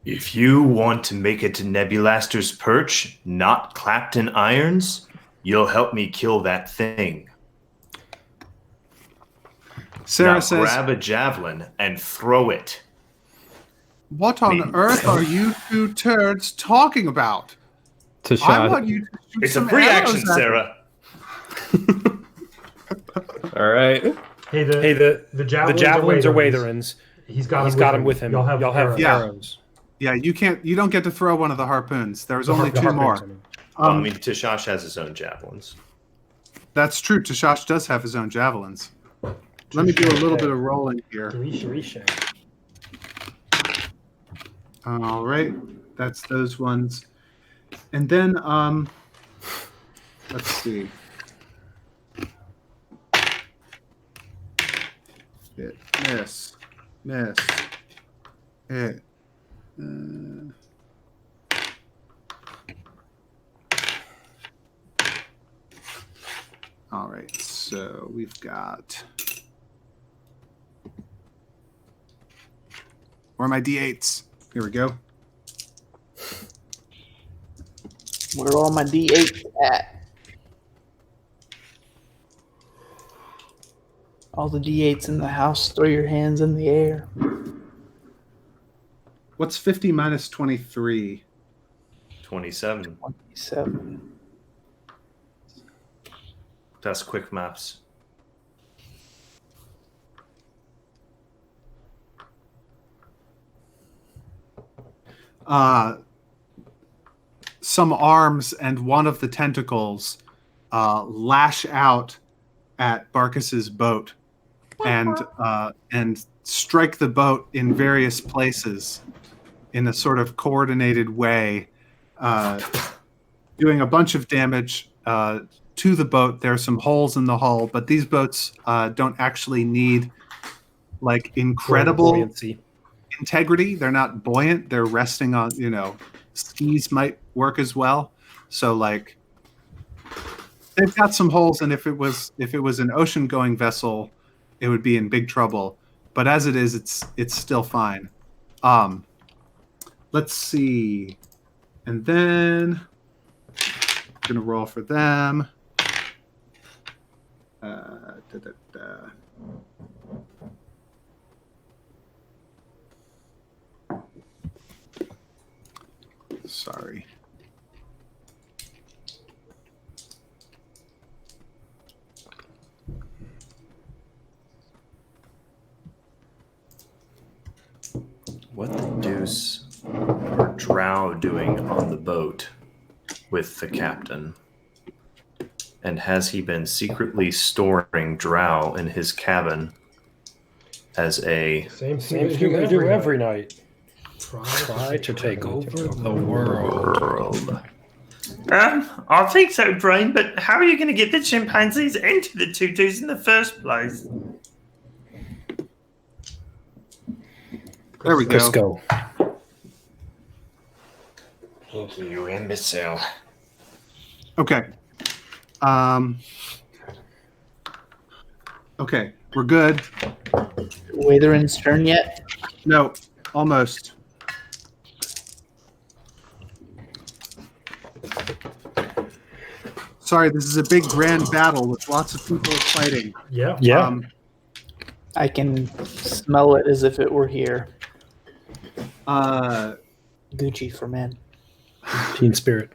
If you want to make it to Nebulaster's perch, not Clapton Irons, you'll help me kill that thing. Cera now says, grab a javelin and throw it. "What on earth are you two turds talking about? I want you to shoot It's some a free arrows action, at Cera. All right. Hey, the javelins are Waytherins. He's got them with him. Y'all have arrows. Yeah, you don't get to throw one of the harpoons. There's only two more. I mean, Tashash has his own javelins. That's true. Tashash does have his own javelins. Let me do a little bit of rolling here. All right, that's those ones. And then, let's see. Hit, miss, hit. All right, so we've got. Where are my D8s? Here we go. Where are all my D8s at? All the D8s in the house, throw your hands in the air. What's 50 minus 23? 27. 27. That's quick maps. Some arms and one of the tentacles lash out at Barkus's boat and strike the boat in various places in a sort of coordinated way, doing a bunch of damage to the boat. There are some holes in the hull, but these boats don't actually need like incredible buoyancy. Integrity. They're not buoyant. They're resting on, you know, skis might work as well. So like they've got some holes, and if it was an ocean going vessel, it would be in big trouble. But as it is, it's still fine. Let's see. And then I'm gonna roll for them. Sorry. What the deuce are Drow doing on the boat with the captain? And has he been secretly storing Drow in his cabin as a... Same thing we do every night. Try to take over the world. I think so, Brain, but how are you going to get the chimpanzees into the tutus in the first place? There we go. Let's go. Thank you, imbecile. Okay. Okay, we're good. Waitherin's turn yet? No, almost. Sorry, this is a big grand battle with lots of people fighting. Yeah. I can smell it as if it were here. Gucci for men. Team spirit.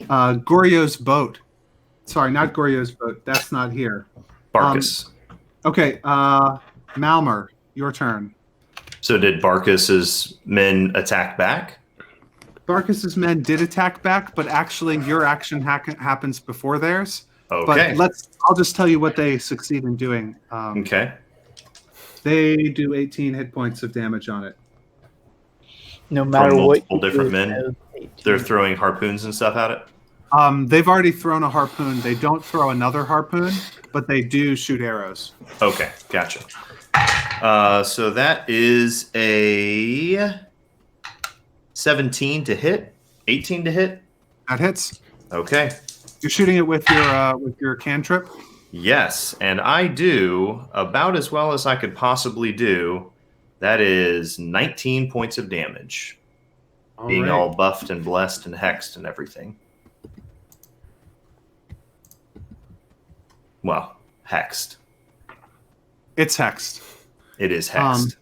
Goryeo's boat. Sorry, not Goryeo's boat. That's not here. Barkus. Okay, Malmer, your turn. So did Barkus's men attack back? Barkus's men did attack back, but actually your action happens before theirs. Okay. But I'll just tell you what they succeed in doing. Okay. They do 18 hit points of damage on it. No matter From what. multiple different men? They're throwing harpoons and stuff at it? They've already thrown a harpoon. They don't throw another harpoon, but they do shoot arrows. Okay, gotcha. So that is a 17 to hit, 18 to hit. That hits. Okay. You're shooting it with your cantrip? Yes, and I do about as well as I could possibly do. That is 19 points of damage. Being all buffed and blessed and hexed and everything. Well, hexed. It's hexed. It is hexed.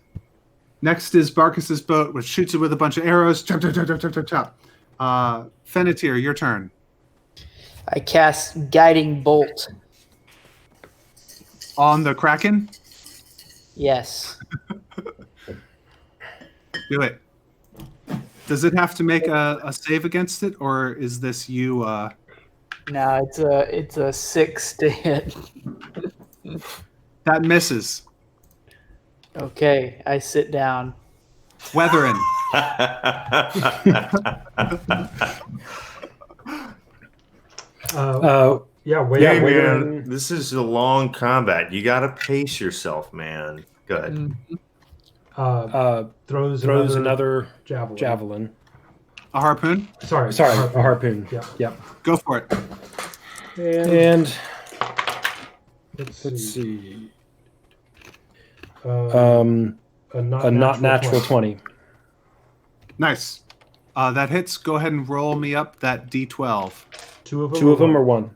Next is Barkus's boat, which shoots it with a bunch of arrows. Chop, chop, chop, chop, chop, chop. Fennetir, your turn. I cast Guiding Bolt. On the Kraken? Yes. Do it. Does it have to make a save against it, or is this you? No, it's a 6 to hit. That misses. Okay, I sit down. Weathering. Man, this is a long combat. You got to pace yourself, man. Go ahead. Throws another javelin. A harpoon? Sorry, a harpoon. Yeah. Go for it. And let's see. A not natural 20. Nice. That hits. Go ahead and roll me up that D12. Two of them or one?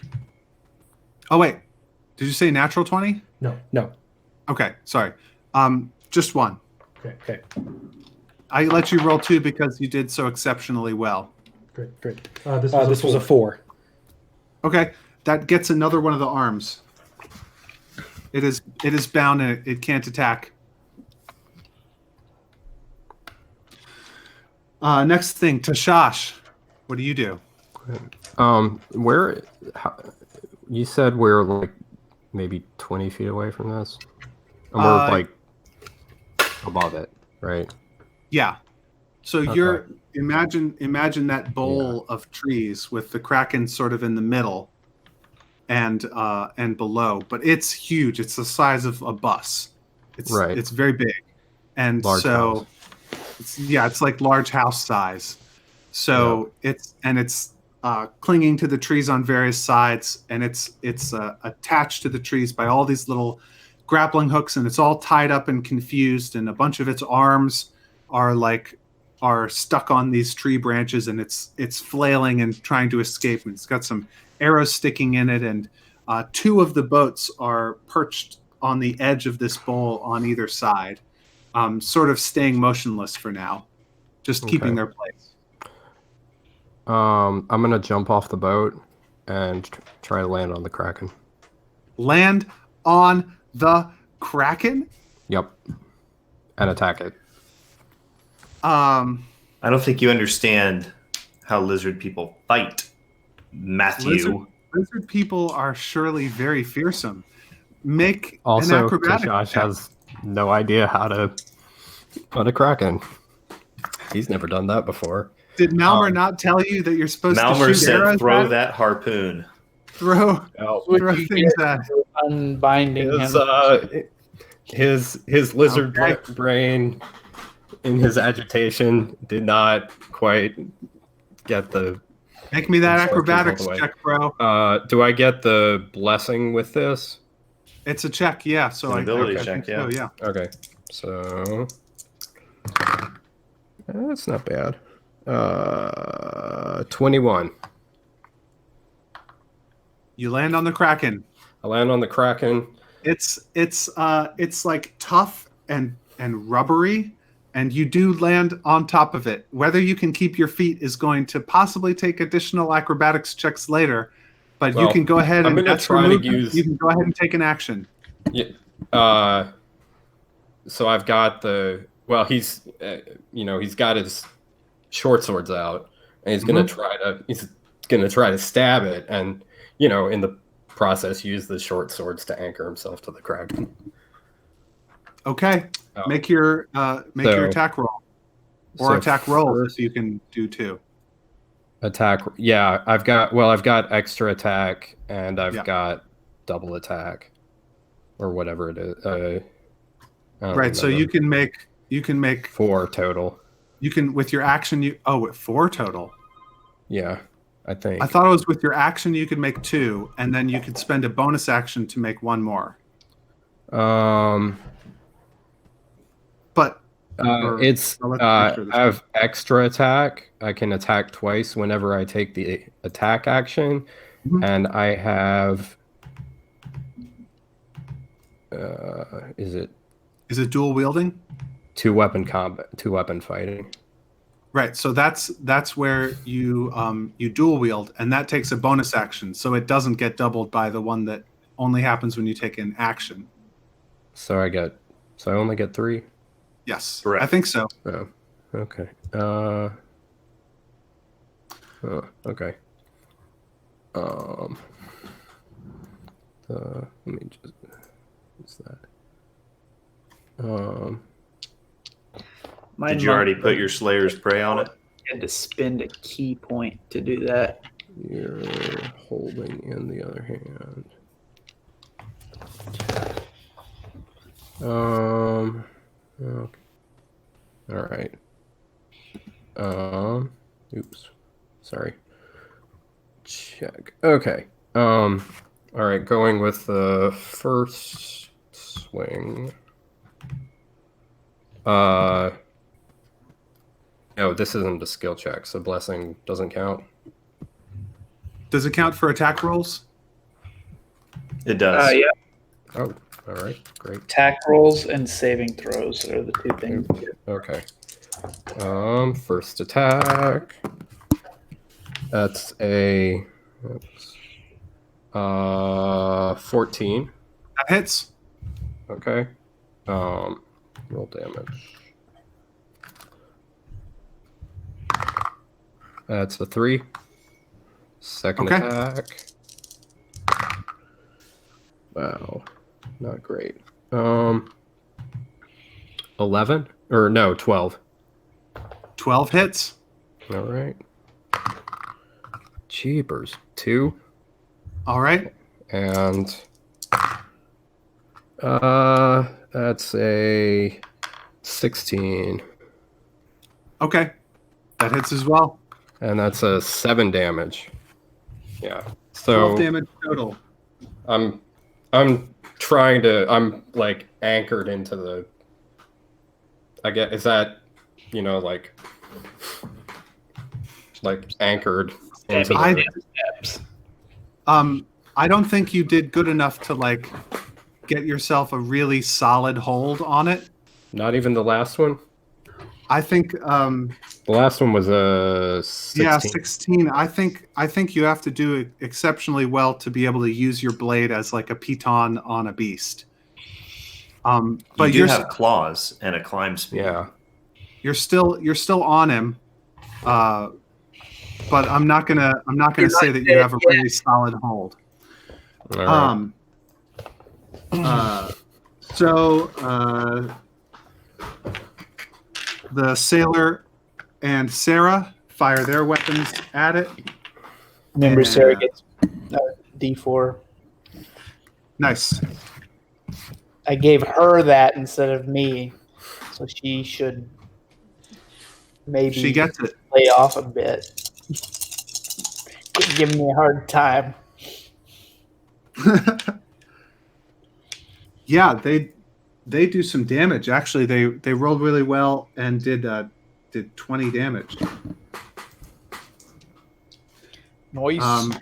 Oh, wait. Did you say natural 20? No. Okay, sorry. Just one. Okay. I let you roll 2 because you did so exceptionally well. Great. This was a 4. Okay, that gets another one of the arms. It is bound and it can't attack. Next thing, Tashash. What do you do? You said we're like maybe 20 feet away from this? And we're like above it, right? Yeah. So you're imagine that bowl of trees with the Kraken sort of in the middle and below, but it's huge. It's the size of a bus. It's very big. And large house. It's like large house size. So it's clinging to the trees on various sides, and it's attached to the trees by all these little grappling hooks, and it's all tied up and confused, and a bunch of its arms are stuck on these tree branches, and it's flailing and trying to escape, and it's got some arrows sticking in it, and 2 of the boats are perched on the edge of this bowl on either side, sort of staying motionless for now, just keeping their place. I'm gonna jump off the boat and try to land on the Kraken. Land on the Kraken? Yep. And attack it. I don't think you understand how lizard people fight, Matthew. Lizard people are surely very fearsome. Make an Also, acrobatic Josh check. has no idea how to on a Kraken. He's never done that before. Did Malmer not tell you that you're supposed Malmer to shoot said, arrows "Throw at? that harpoon." Throw things at. Unbinding his lizard brain, in his agitation, did not quite get the. Make me that acrobatics check, bro. Do I get the blessing with this? It's a check, yeah. So An ability check, so, yeah. Okay, so that's not bad. 21. You land on the Kraken. I land on the Kraken. It's like tough and rubbery, and you do land on top of it. Whether you can keep your feet is going to possibly take additional acrobatics checks later, but you can go ahead and you can go ahead and take an action. Yeah. So I've got he's he's got his short swords out, and he's gonna try to stab it, and in the process use the short swords to anchor himself to the Kraken. Okay. Make your attack roll. Or attack roll, so you can do 2. Attack, yeah. I've got extra attack, and I've got double attack, or whatever it is. Right, so you can make 4 total. You can with your action 4 total. Yeah, I think. I thought it was with your action you could make 2, and then you could spend a bonus action to make 1 more. But I have extra attack. I can attack twice whenever I take the attack action, and I have. Is it dual wielding? 2 weapon combat, 2 weapon fighting. Right. So that's where you dual wield, and that takes a bonus action, so it doesn't get doubled by the one that only happens when you take an action. So I only get 3. Yes, correct. I think so. Oh, okay. Okay. Let me just. What's that? Did you already put your Slayer's Prey on it? You had to spend a key point to do that. You're holding in the other hand. Okay. All right. Oops. Sorry. Check. Okay. All right. Going with the first swing. No, this isn't a skill check, so blessing doesn't count. Does it count for attack rolls? It does. Yeah. Oh, all right, great. Attack rolls and saving throws are the 2 things. Okay. First attack. That's a 14. That hits. Okay. Roll damage. That's a 3. Second attack. Wow. Not great. 11? Or no, 12. 12 hits. All right. Jeepers. 2. All right. And that's a 16. Okay. That hits as well. And that's a 7 damage. Yeah. So 12 damage total. I'm like anchored into the. I get, is that, like anchored into the steps. I don't think you did good enough to like get yourself a really solid hold on it. Not even the last one? I think the last one was a 16. Yeah, 16. I think you have to do exceptionally well to be able to use your blade as like a piton on a beast. But you do have claws and a climb speed. Yeah. You're still on him. But I'm not gonna say that you have a really solid hold. All right. The sailor and Cera fire their weapons at it. Remember, Cera gets D4. Nice. I gave her that instead of me, so she should maybe She gets it. lay off a bit. Give me a hard time. Yeah, they do some damage. Actually, they rolled really well and did 20 damage. Nice.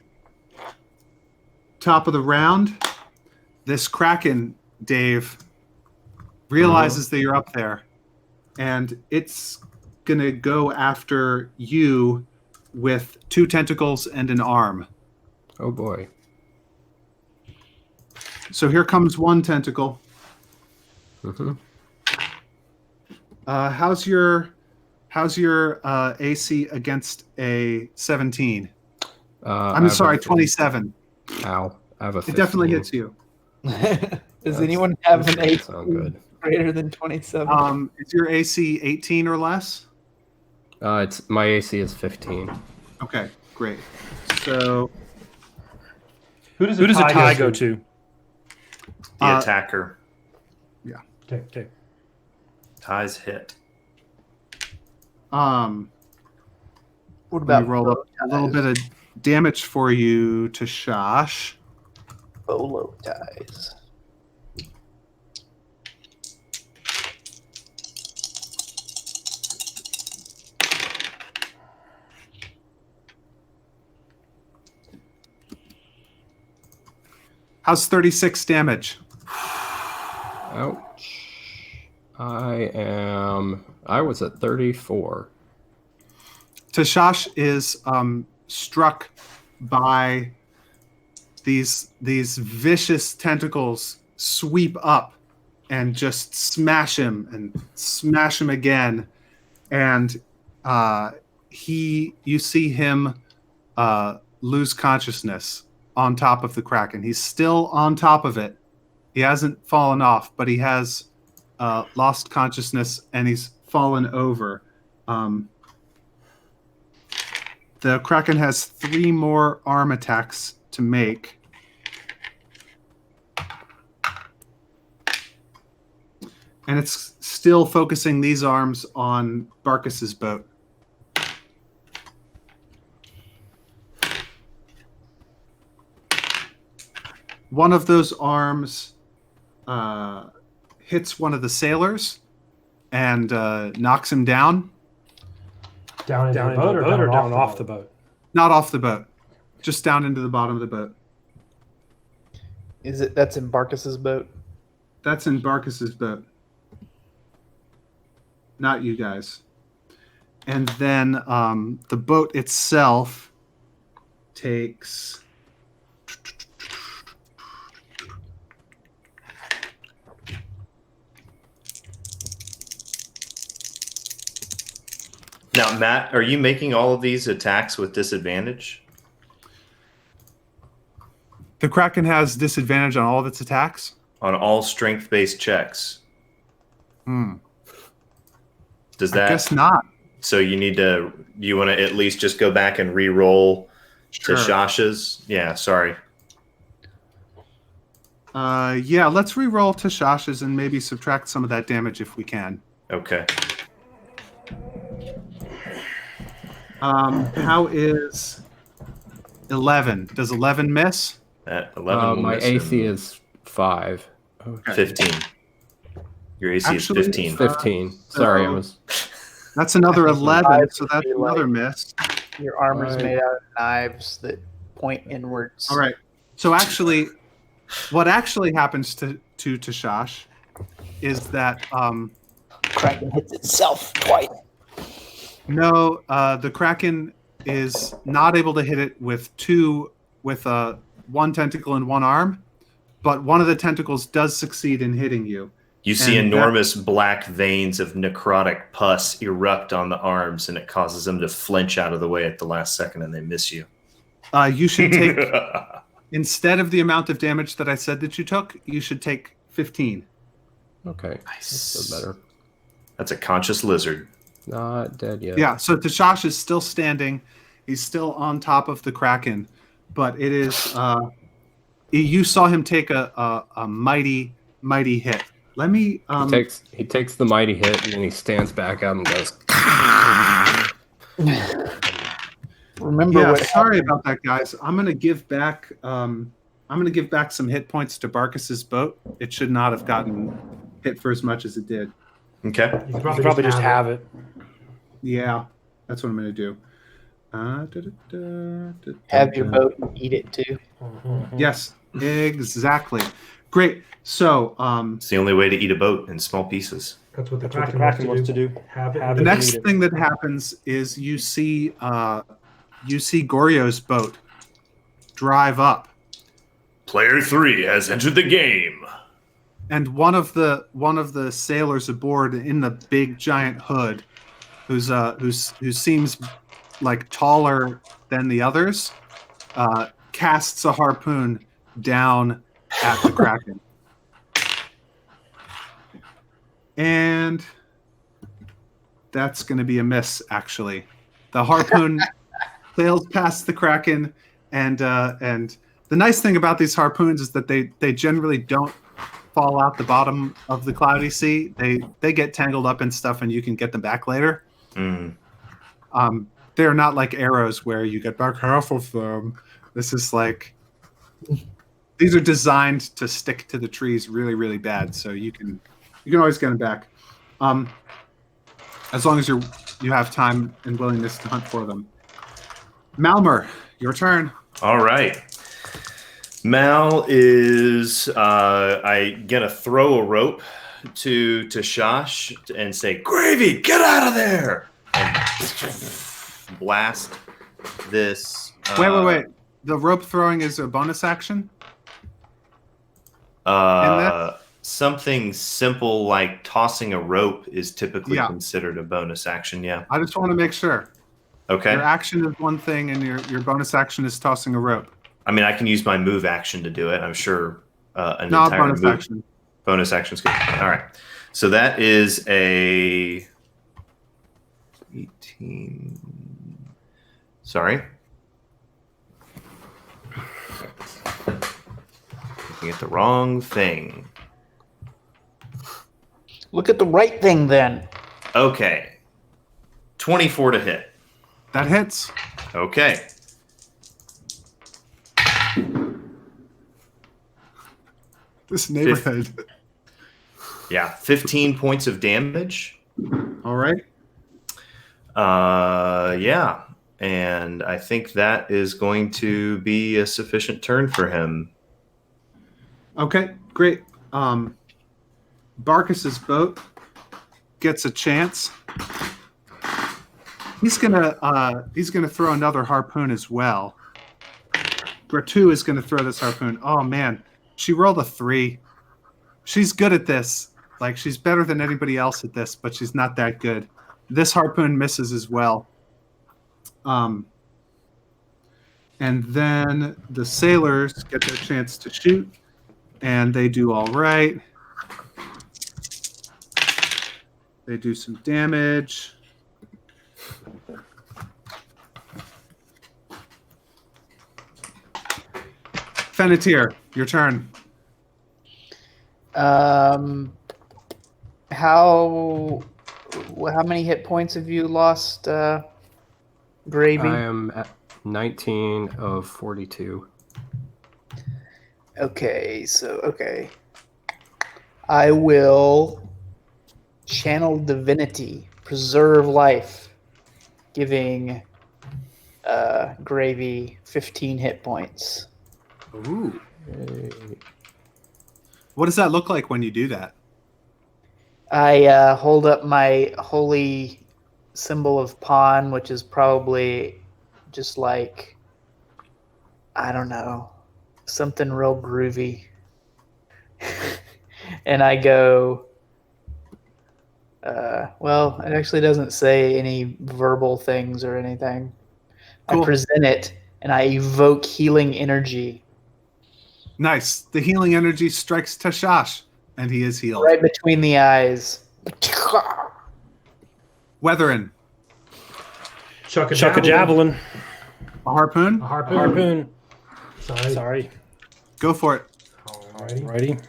Top of the round, this Kraken, Dave, realizes that you're up there, and it's gonna go after you with 2 tentacles and an arm. Oh boy. So here comes 1 tentacle. Mm-hmm. How's your AC against a 17? I'm sorry, 27. Ow. I have a 15. It definitely hits you. Does anyone have an AC sound good. greater than 27? Is your AC 18 or less? It's my AC is 15. Okay, great. So Who does a tie go to? The attacker. Yeah. Okay. Ties hit. What Let about me roll up a little bit of damage for you to Shosh. bolo ties? How's 36 damage? Ouch. I was at 34. Shosh is struck by these vicious tentacles sweep up and just smash him again, and you see him lose consciousness on top of the Kraken. He's still on top of it. He hasn't fallen off, but he has lost consciousness and he's fallen over. The Kraken has 3 more arm attacks to make. And it's still focusing these arms on Barkus's boat. One of those arms hits one of the sailors and knocks him down. Down into the boat or down off the boat? Not off the boat. Just down into the bottom of the boat. That's in Barkus's boat? That's in Barkus's boat. Not you guys. And then the boat itself takes... Now, Matt, are you making all of these attacks with disadvantage? The Kraken has disadvantage on all of its attacks? On all strength-based checks. Does that? I guess not. So you want to at least just go back and re-roll Sure. to Shosh's? Yeah, sorry. Yeah, let's re-roll to Shosh's and maybe subtract some of that damage if we can. Okay. How is 11? Does 11 miss? That 11 will My miss AC him. is 5. 15. Your AC Actually, is 15. 15. Sorry, I was... That's another 11, so that's Be like- another miss. Your armor is Right. made out of knives that point inwards. All right. So actually, what actually happens to Shosh is that Kraken hits itself twice. no, the Kraken is not able to hit it with 1 tentacle and 1 arm, but one of the tentacles does succeed in hitting you. You see And enormous black veins of necrotic pus erupt on the arms, and it causes them to flinch out of the way at the last second, and they miss you. You should take, instead of the amount of damage that I said that you took, you should take 15. Okay. Nice. That's better. That's a conscious lizard. Not dead yet. Yeah, so Tashash is still standing. He's still on top of the Kraken, but it is. You saw him take a mighty hit. Let me. He takes the mighty hit and then he stands back up and goes. Remember Yeah, what sorry happened. about that, guys. I'm gonna give back. I'm gonna give back some hit points to Barkus's boat. It should not have gotten hit for as much as it did. Okay. You could probably just have it. Yeah, that's what I'm gonna do. Have your boat and eat it too. Yes, exactly. Great. So, It's the only way to eat a boat in small pieces. That's what the Kraken wants to do. Have it. the next thing that happens is you see Goryeo's boat drive up, Player 3 has entered the game. and one of the sailors aboard in the big giant hood, who seems like taller than the others, casts a harpoon down at the Kraken. And that's going to be a miss, actually. The harpoon sails past the Kraken, and the nice thing about these harpoons is that they generally don't fall out the bottom of the cloudy sea. They get tangled up in stuff, and you can get them back later. Mm. They're not like arrows where you get back half of them. This is like, these are designed to stick to the trees really, really bad. So you can always get them back, as long as you have time and willingness to hunt for them. Malmer, your turn. All right. Mal is I gonna throw a rope to Shosh and say, "Gravy, get out of there!" And blast this. Wait. The rope throwing is a bonus action? Something simple like tossing a rope is typically Yeah. considered a bonus action. Yeah. I just want to make sure. Okay. Your action is one thing, and your bonus action is tossing a rope. I mean, I can use my move action to do it. I'm sure an No, entire bonus move. action. Bonus action's good. All right. So that is a 18. Sorry. Looking at the wrong thing. Look at the right thing then. Okay. 24 to hit. That hits. Okay. This neighborhood. Yeah. 15 points of damage. All right. Yeah. And I think that is going to be a sufficient turn for him. Okay, great. Barkus's boat gets a chance. He's gonna throw another harpoon as well. Gratu is gonna throw this harpoon. Oh man, she rolled a 3. She's good at this. Like, she's better than anybody else at this, but she's not that good. This harpoon misses as well. And then the sailors get their chance to shoot, and they do all right. They do some damage. Fenna, your turn. How many hit points have you lost, Gravy? I am at 19 of 42. Okay. I will channel divinity, preserve life, giving Gravy 15 hit points. Ooh. What does that look like when you do that? I hold up my holy symbol of pawn, which is probably just like, I don't know, something real groovy. And I go, well, it actually doesn't say any verbal things or anything. Cool. I present it and I evoke healing energy. Nice. The healing energy strikes Tashash, and he is healed. Right between the eyes. Weathering. Chuck a javelin. A harpoon. Harpoon. Sorry. Go for it. Alrighty.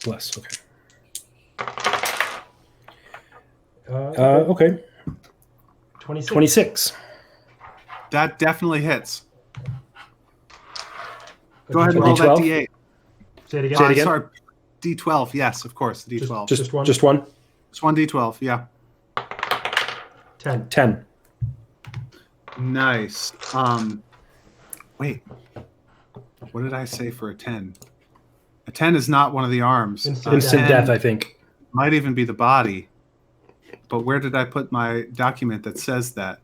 Bless. Okay. Okay. 26. That definitely hits. Go ahead and roll D12? that D8. Say it again. Sorry, D12. Yes, of course, D12. Just one. It's one D12. Yeah. 10. Nice. Wait. What did I say for a 10? A 10 is not one of the arms. Instant death, I think. Might even be the body. But where did I put my document that says that?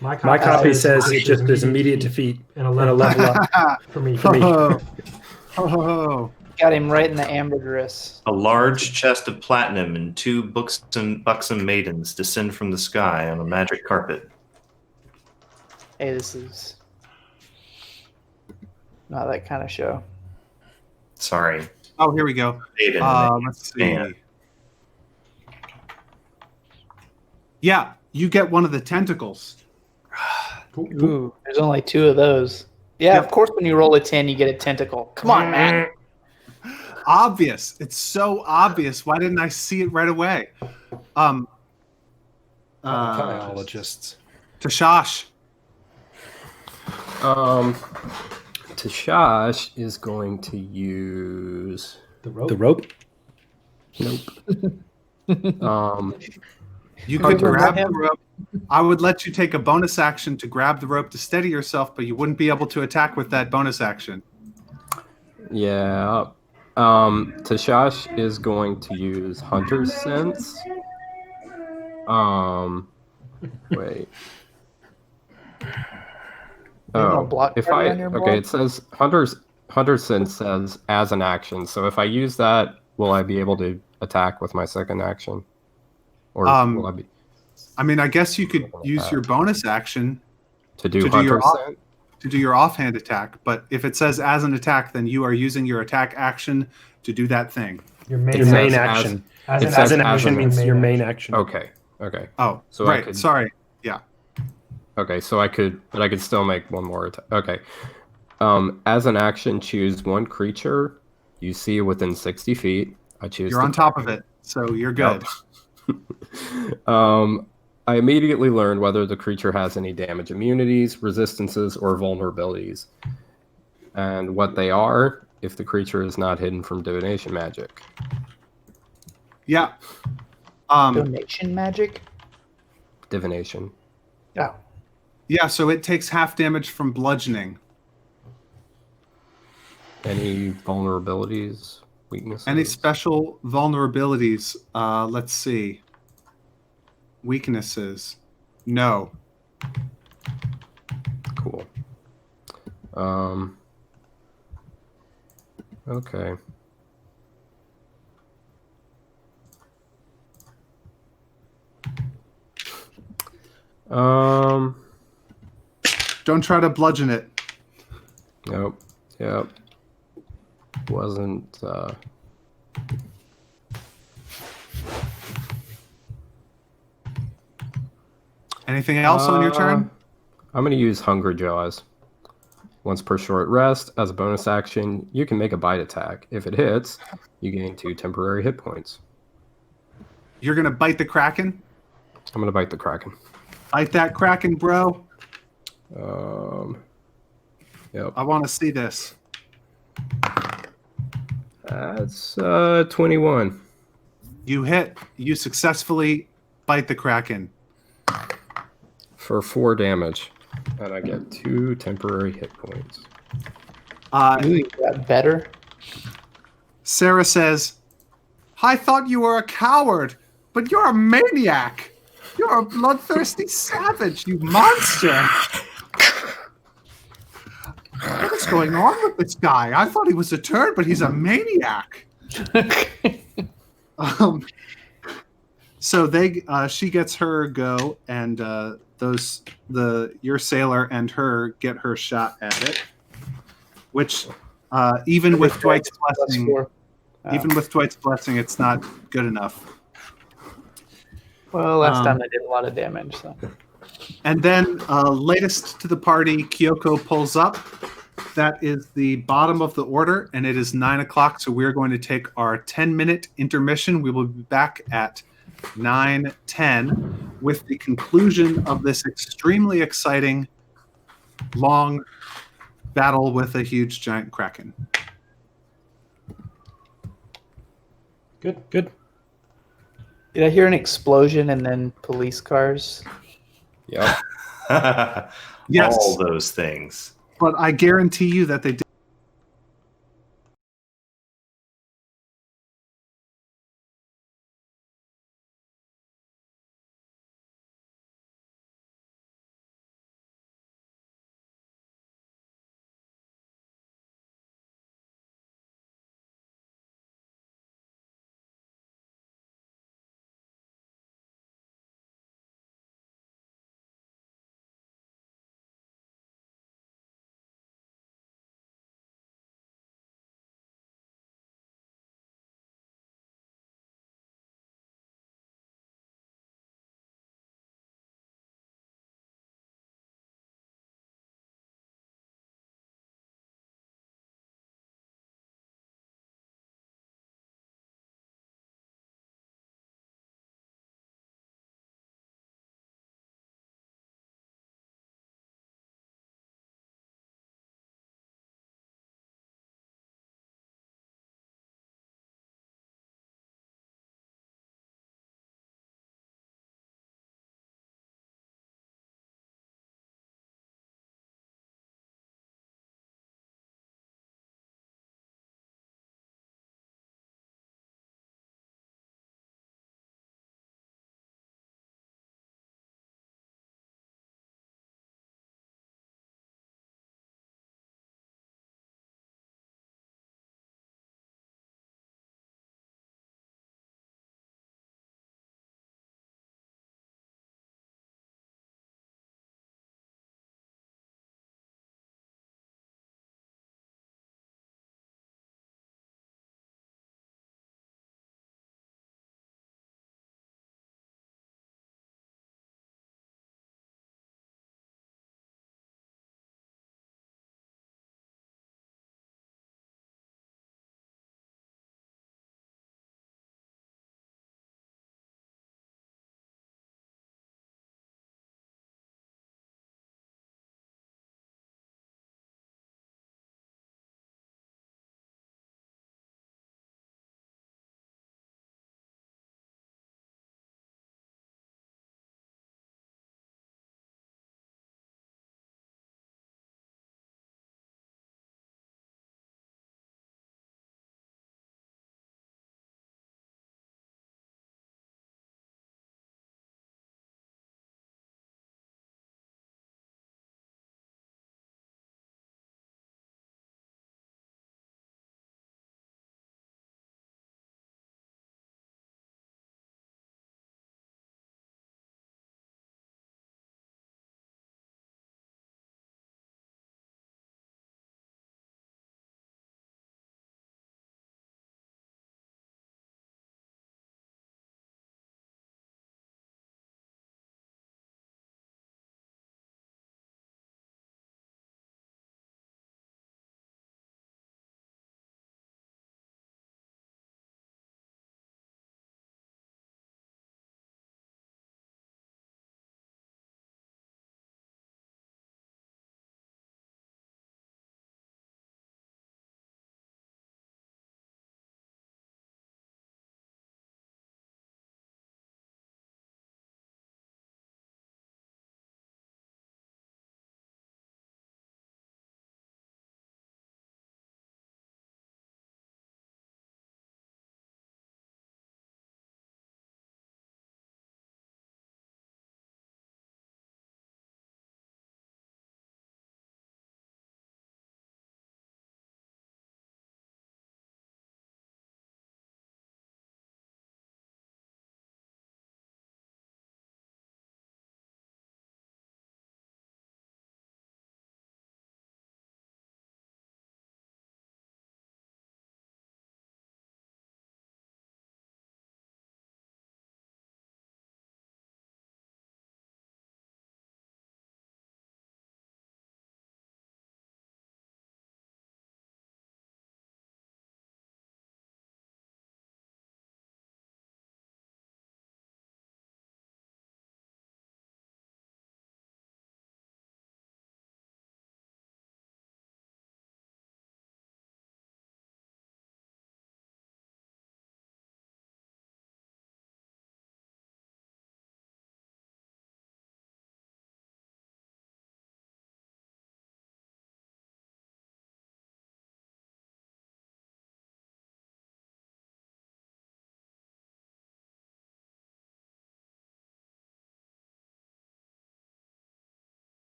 My copy says it just there's immediate defeat and a level up for me. Oh. Got him right in the ambergris. A large chest of platinum and 2 buxom maidens descend from the sky on a magic carpet. Hey, this is not that kind of show. Sorry. Oh, here we go. Maiden. Let's see. Yeah, you get one of the tentacles. Ooh, there's only 2 of those. Yeah, Yep. Of course when you roll a 10, you get a tentacle. Come on, man. Obvious. It's so obvious. Why didn't I see it right away? Biologists. For-Shosh. For-Shosh is going to use The rope? Nope. You could Harpoon grab him? the rope. I would let you take a bonus action to grab the rope to steady yourself, but you wouldn't be able to attack with that bonus action. Yeah. For-Shosh is going to use Hunter's Sense. Wait. don't block If party I on your okay, board? it says Hunter's Sense says as an action. So if I use that, will I be able to attack with my second action? Or will I be I mean, I guess you could use your bonus action to do to do Hunter's your Sense? to do your offhand attack, but if it says as an attack, then you are using your attack action to do that thing. Your main says action. it As says an as action an means your main action. Okay. Oh, So I right. could- Sorry. Yeah. Okay, so I could still make one more attack. Okay. As an action, choose one creature you see within 60 feet. I choose. You're on top of it, so you're good. I immediately learn whether the creature has any damage immunities, resistances, or vulnerabilities, and what they are if the creature is not hidden from divination magic. Yeah. Donation magic? Divination. Oh. Yeah, so it takes half damage from bludgeoning. Any vulnerabilities, weaknesses? Any special vulnerabilities? Let's see. Weaknesses. No. Cool. Okay. Don't try to bludgeon it. Nope. Yep. Wasn't. Anything else on your turn? I'm going to use Hunger Jaws. Once per short rest, as a bonus action, you can make a bite attack. If it hits, you gain 2 temporary hit points. You're going to bite the Kraken? I'm going to bite the Kraken. Bite that Kraken, bro. Yep. I want to see this. That's 21. You hit. You successfully bite the Kraken. For 4 damage. And I get 2 temporary hit points. Ooh, you got better. Cera says, I thought you were a coward, but you're a maniac. You're a bloodthirsty savage, you monster. What is going on with this guy? I thought he was a turd, but he's a maniac. So she gets her go, and your sailor and her get her shot at it. Which, even with Dwight's blessing, it's not good enough. Well, last time I did a lot of damage. So. And then latest to the party, Kyoko pulls up. That is the bottom of the order, and it is 9 o'clock, so we're going to take our 10-minute intermission. We will be back at 9:10 with the conclusion of this extremely exciting, long battle with a huge giant Kraken. Good. Did I hear an explosion and then police cars? Yep. Yes. All those things. But I guarantee you that they did.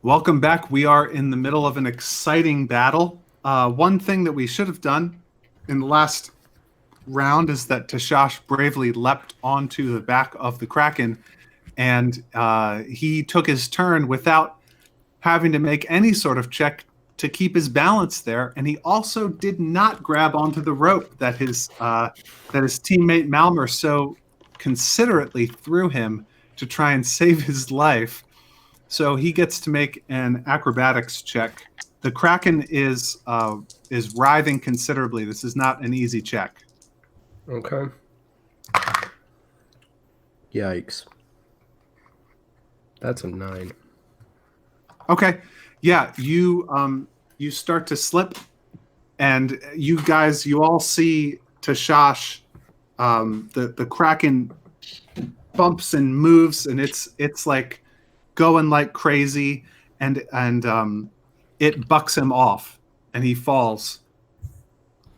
Welcome back. We are in the middle of an exciting battle. One thing that we should have done in the last round is that for-Shosh bravely leapt onto the back of the Kraken, and he took his turn without having to make any sort of check to keep his balance there. And he also did not grab onto the rope that his teammate Malmer so considerately threw him to try and save his life. So he gets to make an acrobatics check. The Kraken is writhing considerably. This is not an easy check. Okay. Yikes. That's a 9. Okay. Yeah, you start to slip, and you all see for-Shosh. The Kraken bumps and moves, and it's like going like crazy, and it bucks him off, and he falls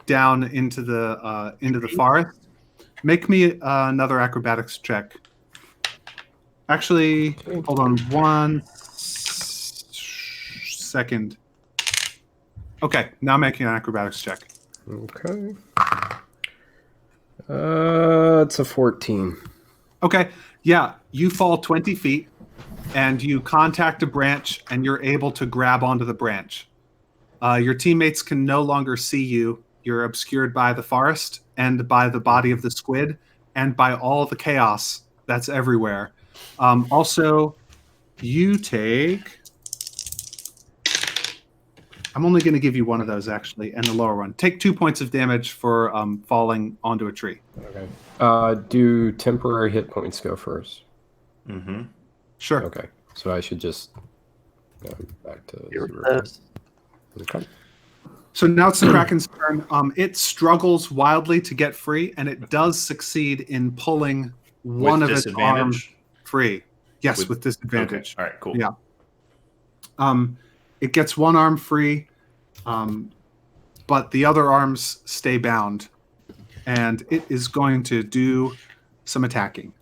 down into the forest. Make me another acrobatics check. Actually, hold on 1 second. Okay, now making an acrobatics check. Okay. It's a 14. Okay, yeah, you fall 20 feet, and you contact a branch, and you're able to grab onto the branch. Your teammates can no longer see you. You're obscured by the forest and by the body of the squid and by all the chaos that's everywhere. Also, you take... I'm only going to give you one of those, actually, and the lower one. Take 2 points of damage for falling onto a tree. Okay. Do temporary hit points go first? Mm-hmm. Sure. Okay. So I should just go back to... Okay. So now it's the Kraken's turn. It struggles wildly to get free, and it does succeed in pulling one of its arms free. Yes, with disadvantage. Okay. All right, cool. Yeah. It gets one arm free, but the other arms stay bound, and it is going to do some attacking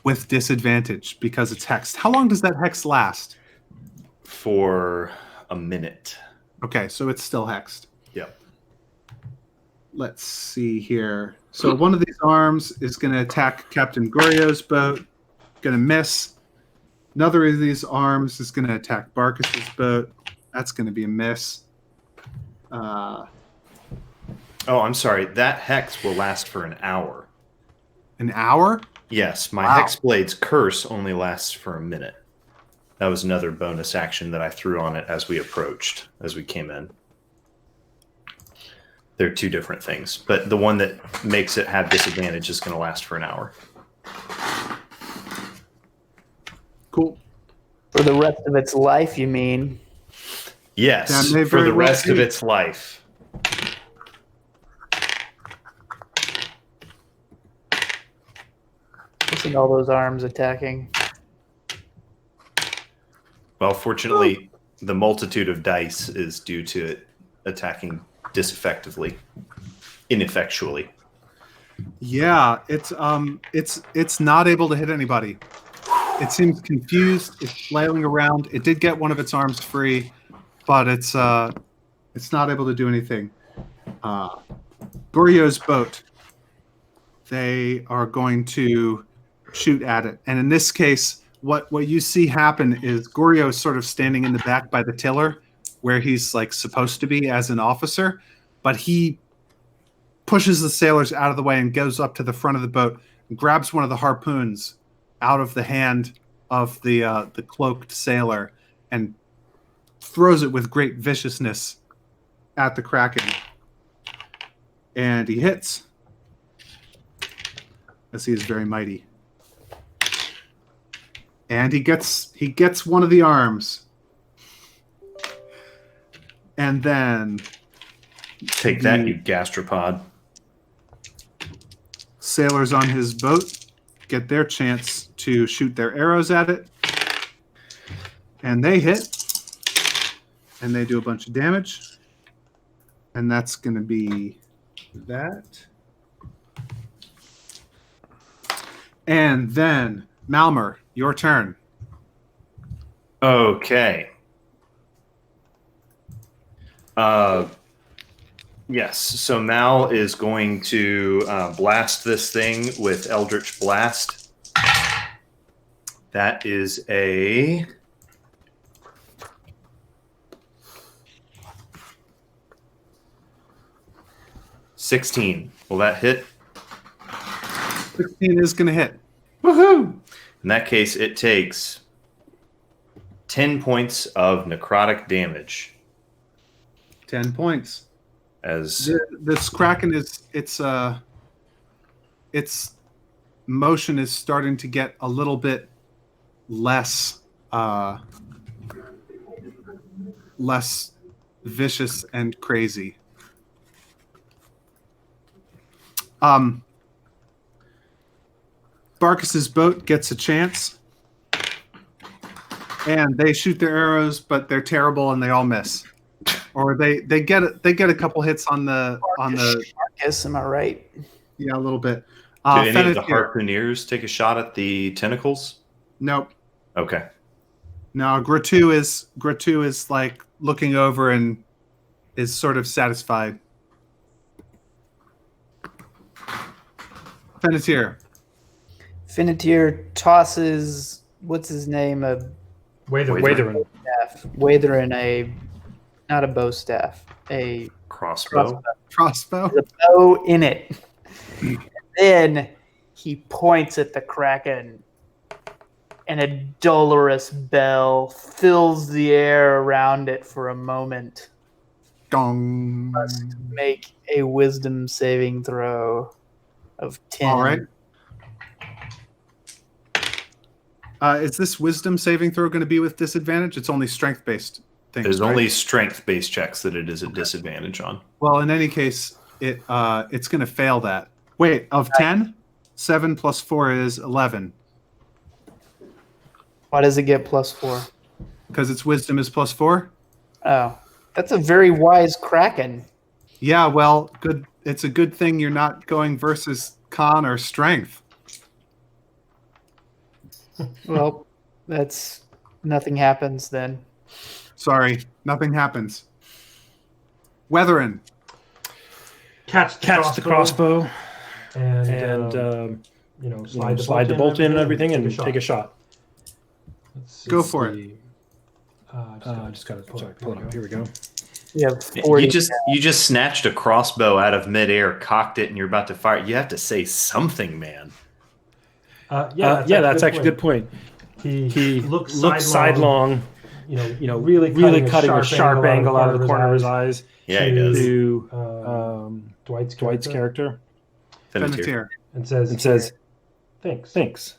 with disadvantage because it's hexed. How long does that hex last? For a minute. Okay, so it's still hexed. Yep. Let's see here. So one of these arms is going to attack Captain Goryeo's boat. Going to miss. Another of these arms is going to attack Barkus's boat. That's going to be a miss. Oh, I'm sorry. That hex will last for an hour. An hour? Yes, my Hexblade's curse only lasts for a minute. That was another bonus action that I threw on it as we came in. They're two different things, but the one that makes it have disadvantage is going to last for an hour. Cool. For the rest of its life, you mean? Yes, for the rest of its life. Missing all those arms attacking. Well, fortunately, the multitude of dice is due to it attacking disaffectively, ineffectually. Yeah, it's not able to hit anybody. It seems confused. It's flailing around. It did get one of its arms free, but it's not able to do anything. Goryeo's boat. They are going to shoot at it, and in this case, what you see happen is Goryeo is sort of standing in the back by the tiller, where he's like supposed to be as an officer, but he pushes the sailors out of the way and goes up to the front of the boat and grabs one of the harpoons out of the hand of the cloaked sailor and throws it with great viciousness at the Kraken. And he hits, as he is very mighty. And he gets one of the arms. And then take that, you gastropod. Sailors on his boat get their chance to shoot their arrows at it. And they hit. And they do a bunch of damage. And that's going to be that. And then, Malmer, your turn. Okay. Yes, so Mal is going to blast this thing with Eldritch Blast. That is a 16. Will that hit? 16 is going to hit. Woohoo! In that case, it takes 10 points of necrotic damage. 10 points. As this Kraken is its motion is starting to get a little bit less vicious and crazy. Barkus's boat gets a chance, and they shoot their arrows, but they're terrible and they all miss. Or they get a couple hits on the Barkas, am I right? Yeah, a little bit. Did any of the harpooneers take a shot at the tentacles? Nope. Okay. No, Gratu is like looking over and is sort of satisfied. Fenna tosses what's his name? Watherin. Watherin not a bow staff, a crossbow. The bow in it. Then he points at the Kraken, and a dolorous bell fills the air around it for a moment. Gong. Must make a wisdom saving throw of 10. All right. Is this wisdom saving throw going to be with disadvantage? It's only strength-based things. There's right? only strength-based checks that it is at disadvantage on. Well, in any case, it's going to fail that. Wait, of 10? 7 plus 4 is 11. Why does it get +4? Because its wisdom is +4? Oh, that's a very wise Kraken. Yeah, well, good. It's a good thing you're not going versus con or strength. Well, that's nothing happens then. Sorry, nothing happens. Weatherin. Catch the crossbow. And slide the bolt in and everything and take a shot. Go for it. Just gotta pull it up. Here we go. Yeah, You just snatched a crossbow out of midair, cocked it, and you're about to fire. You have to say something, man. That's actually a good point. He looks sidelong. Really cutting a sharp angle out of the corner of his eyes. Yeah, he does. To Dwight's character. Fenna. And says, Thanks.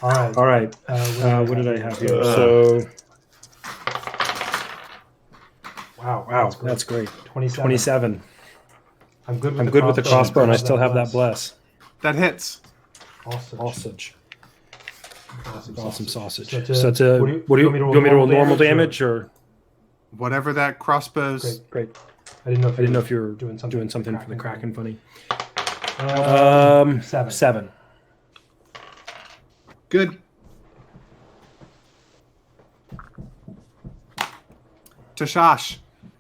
All right. What did I have here? Wow, that's great. 27. I'm good with the crossbow, and I still have that bless. That hits. Awesome sausage. So it's a. What do you want me to roll normal damage or whatever that crossbow's? Great. I didn't know if you were doing something for the Kraken funny. 7. Good. Shosh,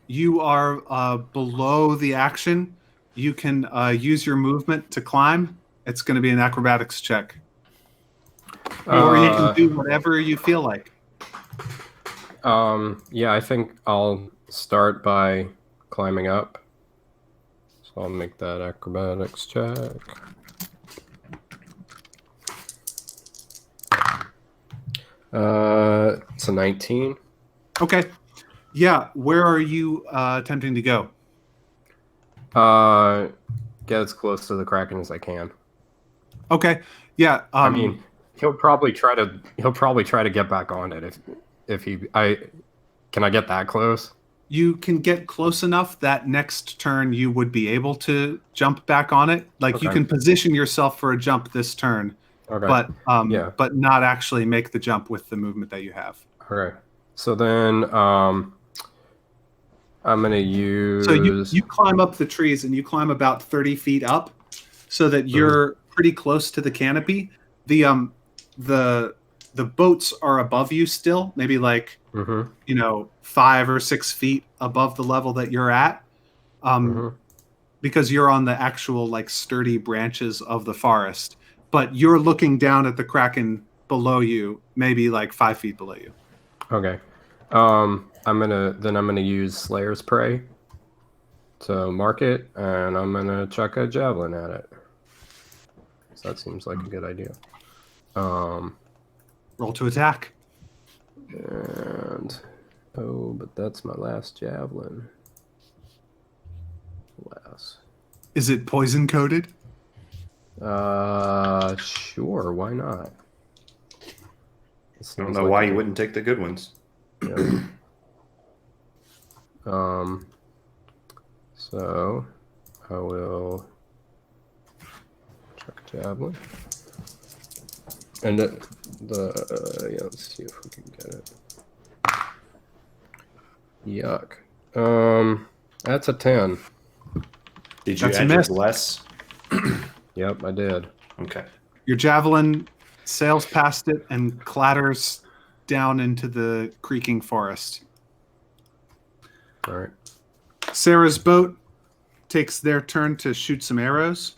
you are below the action. You can use your movement to climb. It's going to be an acrobatics check. Or you can do whatever you feel like. I think I'll start by climbing up. So I'll make that acrobatics check. It's a 19. Okay. Yeah, where are you attempting to go? Get as close to the Kraken as I can. Okay. Yeah. I mean, he'll probably try to get back on it can I get that close? You can get close enough that next turn you would be able to jump back on it. Like you can position yourself for a jump this turn, but not actually make the jump with the movement that you have. Okay. So then I'm gonna use. So you climb up the trees and you climb about 30 feet up. so that you're pretty close to the canopy. The boats are above you still, maybe like 5 or 6 feet above the level that you're at, because you're on the actual like sturdy branches of the forest. But you're looking down at the Kraken below you, maybe like 5 feet below you. Okay. I'm gonna use Slayer's Prey to mark it, and I'm gonna chuck a javelin at it. So that seems like a good idea. Roll to attack. And but that's my last javelin. Is it poison coated? Sure, why not? I don't know why you wouldn't take the good ones. Yeah. So I will chuck a javelin. And let's see if we can get it. Yuck. That's a 10. Did you add your bless? Yep, I did. Okay. Your javelin sails past it and clatters down into the creaking forest. All right. Cera's boat takes their turn to shoot some arrows,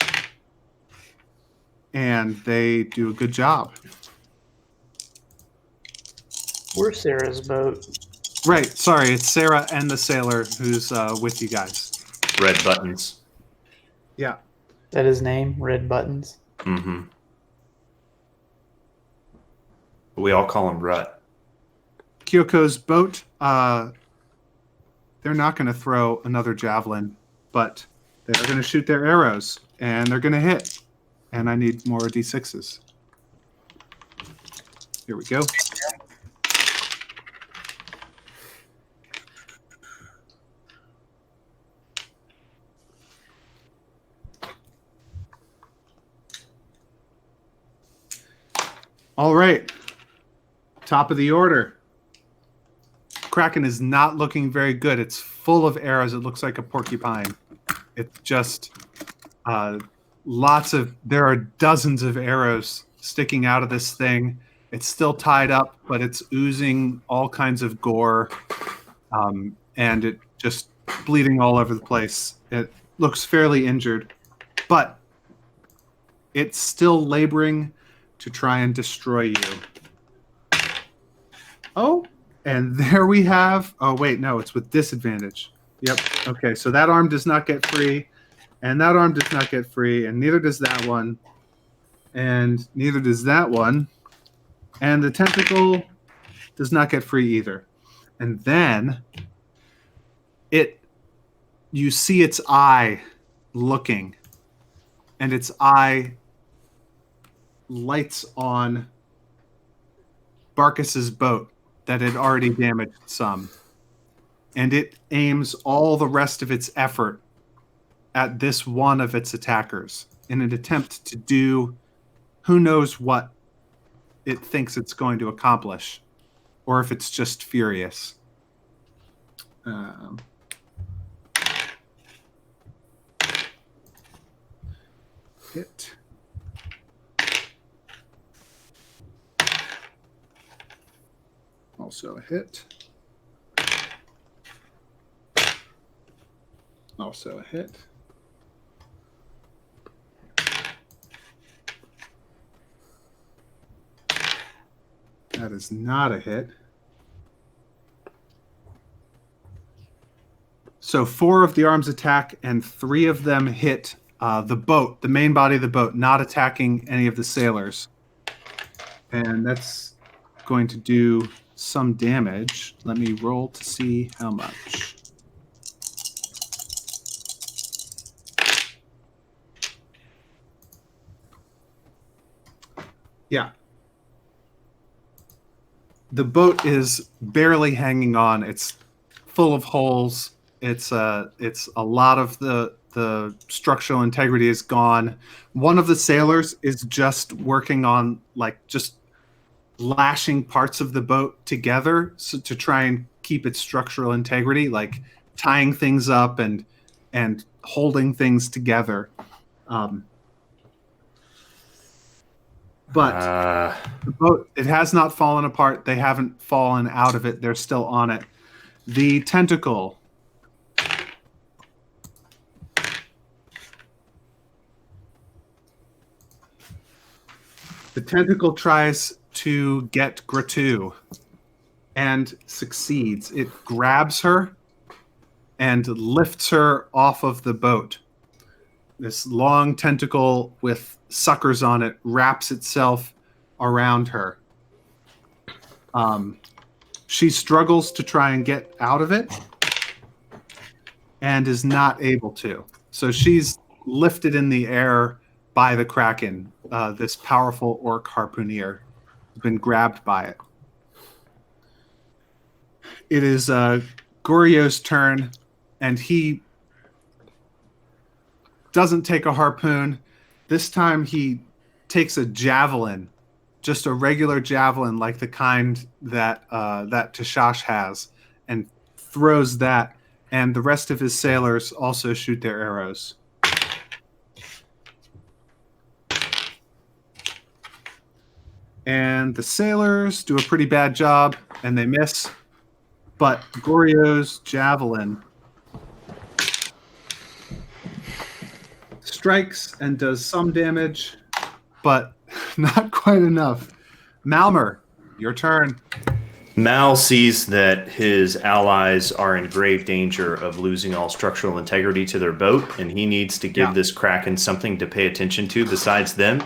and they do a good job. Where's Cera's boat? Right, sorry, it's Cera and the sailor who's with you guys. Red buttons. Yeah. Is that his name? Red Buttons? Mm-hmm. We all call him Rut. Kyoko's boat, they're not going to throw another javelin, but they're going to shoot their arrows, and they're going to hit. And I need more D6s. Here we go. All right. Top of the order. Kraken is not looking very good. It's full of arrows. It looks like a porcupine. It's just there are dozens of arrows sticking out of this thing. It's still tied up, but it's oozing all kinds of gore, and it just bleeding all over the place. It looks fairly injured, but it's still laboring to try and destroy you. Oh, and there we have... Oh, wait, no, it's with disadvantage. Yep, okay, so that arm does not get free, and that arm does not get free, and neither does that one, and neither does that one, and the tentacle does not get free either. And then you see its eye looking, and its eye lights on Barkus's boat that had already damaged some. And it aims all the rest of its effort at this one of its attackers in an attempt to do who knows what it thinks it's going to accomplish, or if it's just furious. Hit. Also a hit. Also a hit. That is not a hit. So 4 of the arms attack and 3 of them hit the boat, the main body of the boat, not attacking any of the sailors. And that's going to do some damage. Let me roll to see how much. Yeah. The boat is barely hanging on. It's full of holes. It's a lot of the structural integrity is gone. One of the sailors is just working on just lashing parts of the boat together to try and keep its structural integrity, like tying things up and holding things together. But the boat, it has not fallen apart. They haven't fallen out of it. They're still on it. The tentacle. The tentacle tries to get Gratu and succeeds. It grabs her and lifts her off of the boat. This long tentacle with suckers on it wraps itself around her. She struggles to try and get out of it and is not able to. So she's lifted in the air by the Kraken. This powerful orc harpooner has been grabbed by it. It is Goryeo's turn, and he doesn't take a harpoon. This time he takes a javelin, just a regular javelin like the kind that that for-Shosh has, and throws that, and the rest of his sailors also shoot their arrows. And the sailors do a pretty bad job, and they miss. But Goryeo's javelin strikes and does some damage, but not quite enough. Malmer, your turn. Mal sees that his allies are in grave danger of losing all structural integrity to their boat, and he needs to give this Kraken something to pay attention to besides them.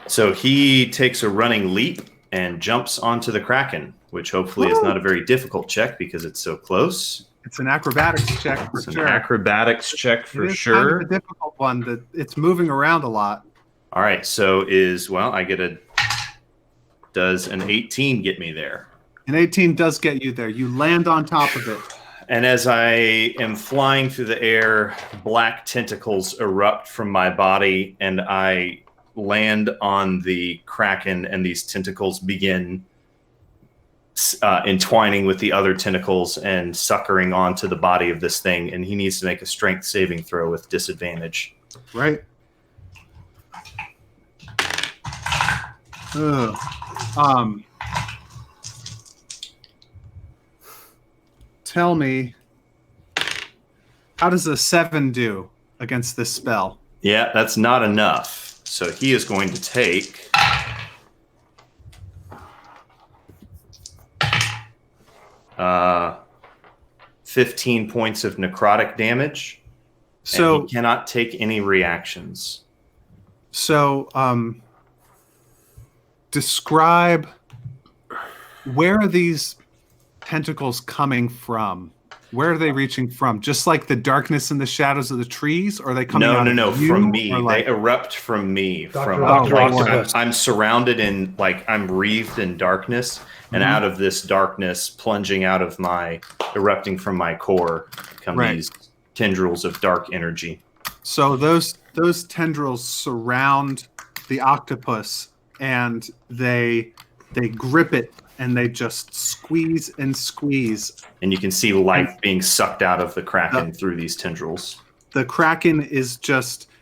So he takes a running leap and jumps onto the Kraken, which hopefully is not a very difficult check because it's so close. It's an acrobatics check for It's sure. an acrobatics check for It is sure. kind of a difficult one. That it's moving around a lot. All right, so does an 18 get me there? An 18 does get you there. You land on top of it. And as I am flying through the air, black tentacles erupt from my body, and I land on the Kraken, and these tentacles begin entwining with the other tentacles and suckering onto the body of this thing, and he needs to make a strength saving throw with disadvantage. Right. Tell me, how does a 7 do against this spell? Yeah, that's not enough. So he is going to take 15 points of necrotic damage. So and he cannot take any reactions. So, describe, where are these tentacles coming from? Where are they reaching from? Just like the darkness and the shadows of the trees? Or are they coming out of you, from me. like... They erupt from me. I'm surrounded in, I'm wreathed in darkness, and out of this darkness, plunging out of erupting from my core, come these tendrils of dark energy. So those tendrils surround the octopus, and they grip it, and they just squeeze and squeeze. And you can see life being sucked out of the Kraken through these tendrils. The Kraken is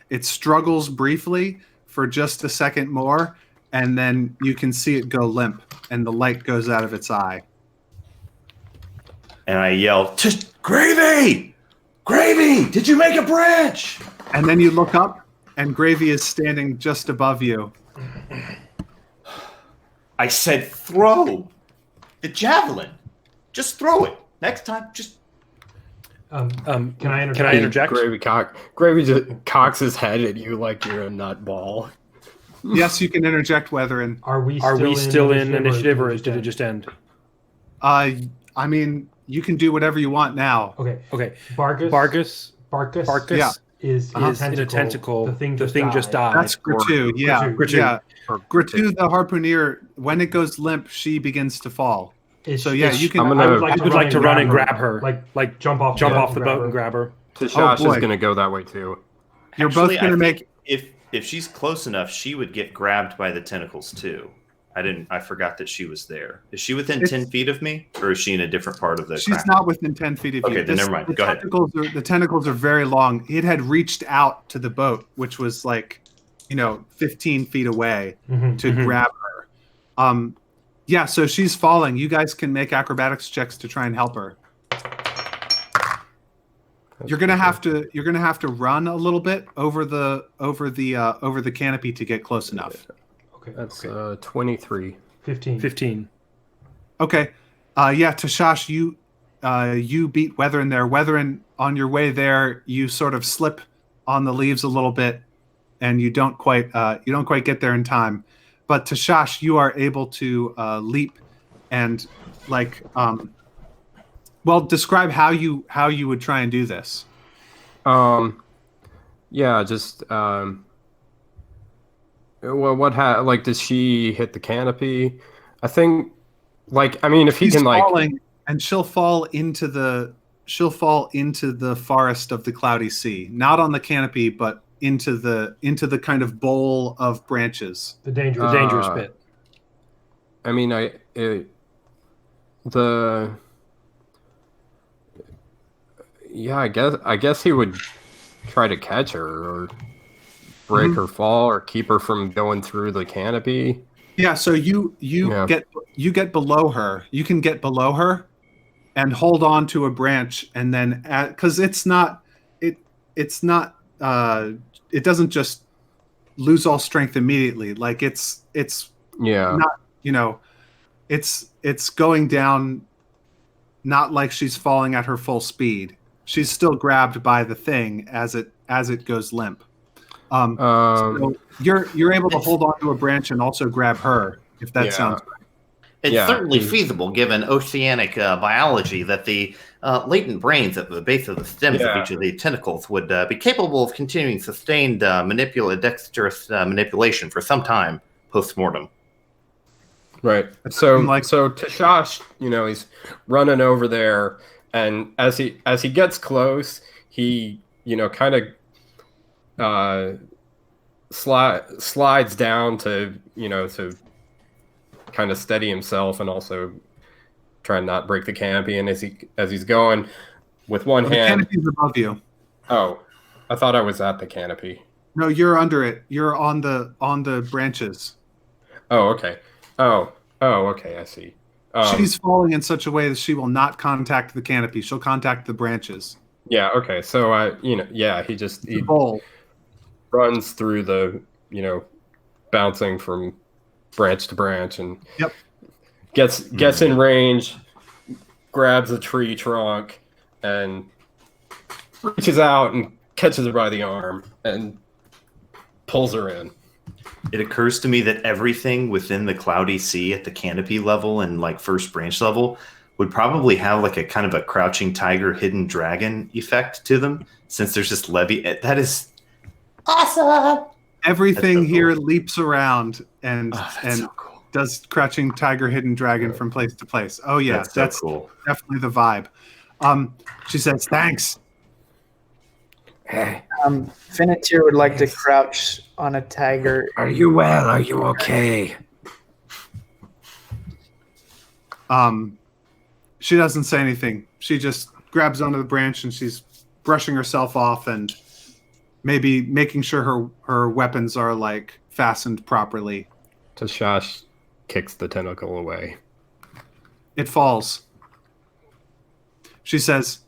it struggles briefly for just a second more, and then you can see it go limp, and the light goes out of its eye. And I yell, Gravy! Gravy! Did you make a bridge? And then you look up, and Gravy is standing just above you. I said throw the javelin. Just throw it. Next time, just... Can I interject? Gravy just cocks his head at you like you're a nut ball. Yes, you can interject, Weatherin. Are we still in initiative, or did it just end? I mean, you can do whatever you want now. Okay. Barkus is in a tentacle. The thing just died. That's Gratu. Yeah. Gratu. Gratu, the harpooner, when it goes limp, she begins to fall. You can. I would like to run and grab her. Like jump off the boat and grab her. for-Shosh is going to go that way too. You're both going to make. If she's close enough, she would get grabbed by the tentacles too. I forgot that she was there. Is she within 10 feet of me, or is she in a different part of the She's Kraken? not within 10 feet of you. Okay, then never mind. Go ahead. The tentacles are very long. It had reached out to the boat, which was like 15 feet away to grab her. Yeah, so she's falling. You guys can make acrobatics checks to try and help her. You're gonna have to run a little bit over the canopy to get close enough. Okay. That's 23. 15. Okay. Yeah, to-Shosh, you beat Weatherin there. Weatherin, on your way there, you sort of slip on the leaves a little bit, and you don't quite get there in time. But to-Shosh, you are able to leap and describe how you would try and do this. Yeah, just does she hit the canopy? I think if he can falling, and she'll fall into the forest of the cloudy sea, not on the canopy, but into the kind of bowl of branches. The dangerous bit. I guess he would try to catch her or break her fall or keep her from going through the canopy. Yeah, so you get below her. You can get below her and hold on to a branch, and then because it doesn't just lose all strength immediately. Like it's not, it's going down, not like she's falling at her full speed. She's still grabbed by the thing as it goes limp. So you're able to hold on to a branch and also grab her, if that sounds right. It's certainly feasible, given oceanic biology, that the latent brains at the base of the stems of each of the tentacles would be capable of continuing sustained dexterous manipulation for some time post-mortem. Right. So to-Shosh, he's running over there, and as he gets close, he kind of slides down to to kind of steady himself and also try and not break the canopy. And as he's going with one hand, the canopy's above you. Oh, I thought I was at the canopy. No, you're under it. You're on the branches. Oh, okay. Oh, okay. I see. She's falling in such a way that she will not contact the canopy. She'll contact the branches. Yeah. Okay. So he bowl runs through the bouncing from branch to branch and gets in range, grabs a tree trunk, and reaches out and catches her by the arm and pulls her in. It occurs to me that everything within the cloudy sea at the canopy level and first branch level would probably have a kind of a crouching tiger, hidden dragon effect to them, since there's just that is awesome. Everything here leaps around and so cool. Does crouching tiger, hidden dragon from place to place. Oh yeah, that's cool. Definitely the vibe. She says thanks. Hey. Fenna would like to crouch on a tiger. Are you well? Are you okay? She doesn't say anything. She just grabs onto the branch and she's brushing herself off and maybe making sure her weapons are fastened properly. to-Shosh kicks the tentacle away. It falls. She says,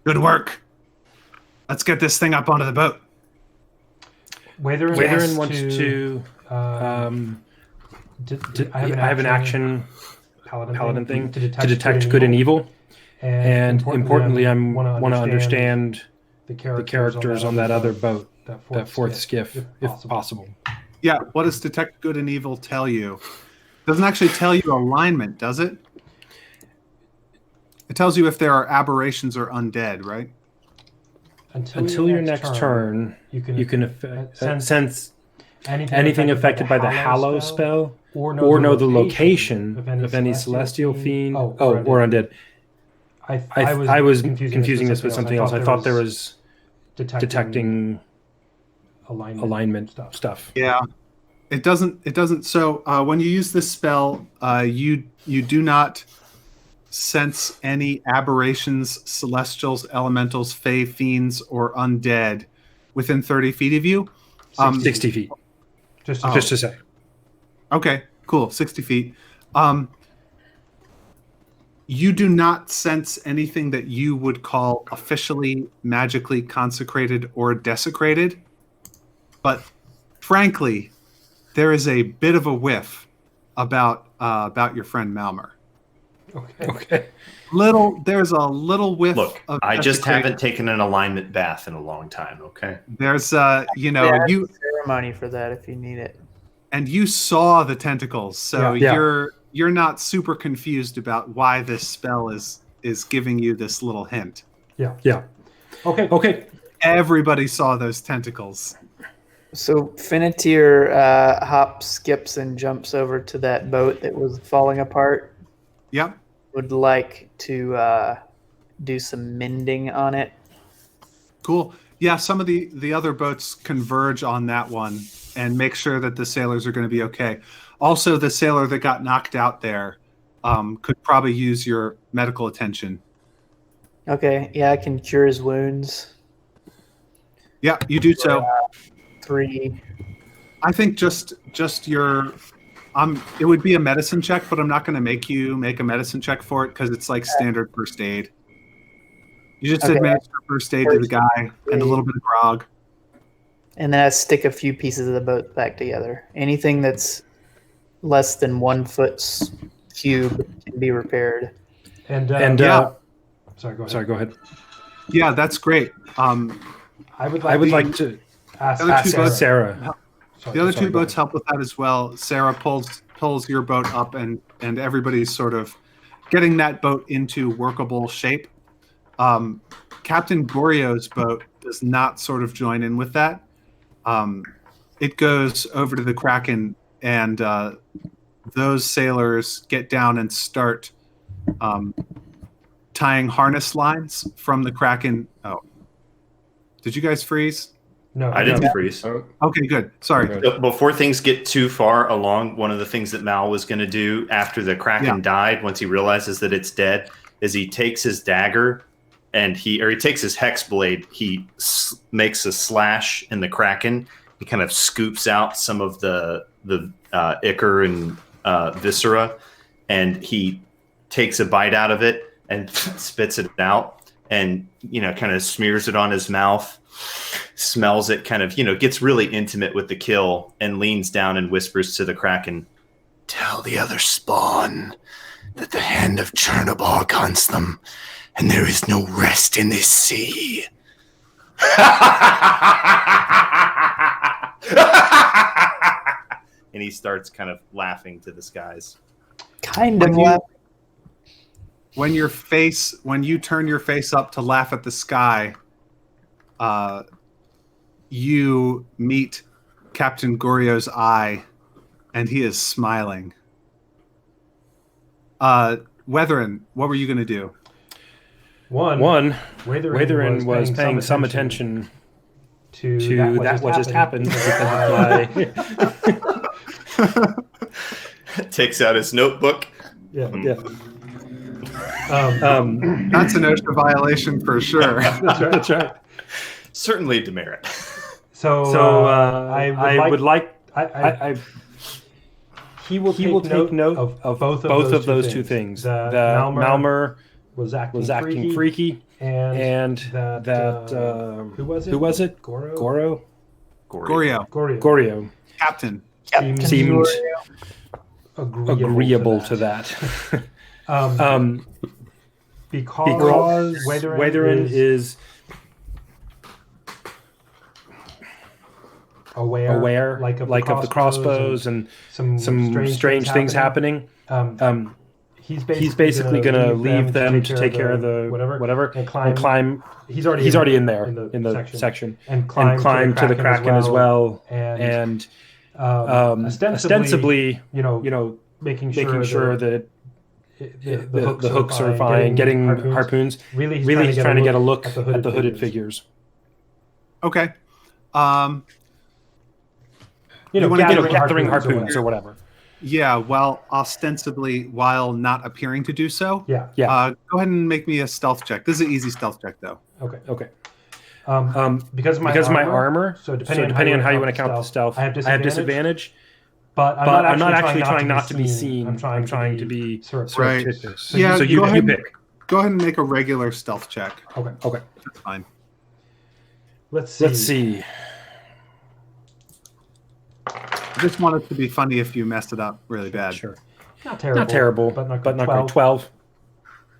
"Good work. Let's get this thing up onto the boat." Weatherin wants to. I have an action paladin thing to detect good and evil, and importantly, I want to understand the characters on that other boat, that fourth skiff, if possible. Yeah, what does detect good and evil tell you? It doesn't actually tell you alignment, does it? It tells you if there are aberrations or undead, right? Until your next turn, you can sense anything affected by the Hallow spell, or know the location of any celestial fiend or undead. I was confusing this with something else. I thought there was detecting alignment stuff. Yeah, it doesn't. So when you use this spell, you do not sense any aberrations, celestials, elementals, fae, fiends, or undead within 30 feet of you. 60 feet. Just to say. Okay, cool. 60 feet. You do not sense anything that you would call officially magically consecrated or desecrated, but frankly, there is a bit of a whiff about your friend Malmer. Okay. There's a little whiff. Look, of I just desecration. haven't taken an alignment bath in a long time. Okay. There's you ceremony for that if you need it. And you saw the tentacles, so you're not super confused about why this spell is giving you this little hint. Yeah. Okay. Everybody saw those tentacles. So Finatier hops, skips, and jumps over to that boat that was falling apart. Yep. Would like to do some mending on it. Cool. Yeah, some of the other boats converge on that one and make sure that the sailors are going to be okay. Also, the sailor that got knocked out there could probably use your medical attention. Okay, yeah, I can cure his wounds. Yeah, you do so. 3. I think just your it would be a medicine check, but I'm not going to make you make a medicine check for it because it's like standard first aid. You just administer first aid to the guy and a little bit of grog. And then I stick a few pieces of the boat back together. Anything that's less than 1 foot cube can be repaired. Sorry, go ahead. Yeah, that's great. I would like to ask Cera. The other two boats help with that as well. Cera pulls your boat up, and everybody's sort of getting that boat into workable shape. Captain Goryeo's boat does not sort of join in with that. It goes over to the Kraken, and those sailors get down and start tying harness lines from the Kraken. Oh, did you guys freeze? No, I didn't freeze. Okay, good. Sorry. Before things get too far along, one of the things that Mal was going to do after the Kraken died, once he realizes that it's dead, is he takes his dagger and he takes his hex blade. He makes a slash in the Kraken. He kind of scoops out some of the ichor and viscera, and he takes a bite out of it and spits it out, and kind of smears it on his mouth. Smells it, kind of, gets really intimate with the kill and leans down and whispers to the Kraken, "Tell the other spawn that the hand of Chernobyl hunts them, and there is no rest in this sea." And he starts kind of laughing to the skies. Kind of laughing. When you turn your face up to laugh at the sky, you meet Captain Goryeo's eye, and he is smiling. Weatherin, what were you going to do? One, Weatherin was paying some attention to that what just happened. Takes out his notebook. Yeah. That's an OSHA violation for sure. That's right. Certainly a demerit. So I would like he will take note of both of those two things. The Malmer was acting freaky, and that who was it? Goryeo. Captain seemed agreeable to that. Because Weatherin is aware like of the crossbows and some strange things happening. He's basically going to leave them to take care of the whatever and climb. He's already in there in the section and climb to the Kraken as well. And ostensibly, making sure that the hooks are fine, getting harpoons. Really he's trying to get a look at the hooded figures. Okay. Gathering harpoons or whatever. Yeah, well, ostensibly, while not appearing to do so. Yeah. Go ahead and make me a stealth check. This is an easy stealth check, though. Okay. Because of my armor. So depending on how you want to count the stealth, I have disadvantage. But I'm not actually trying not to be seen. I'm trying to be surreptitious. So you pick. Go ahead and make a regular stealth check. Okay. That's fine. Let's see. I just want it to be funny if you messed it up really bad. Sure. Not terrible, but not great. 12.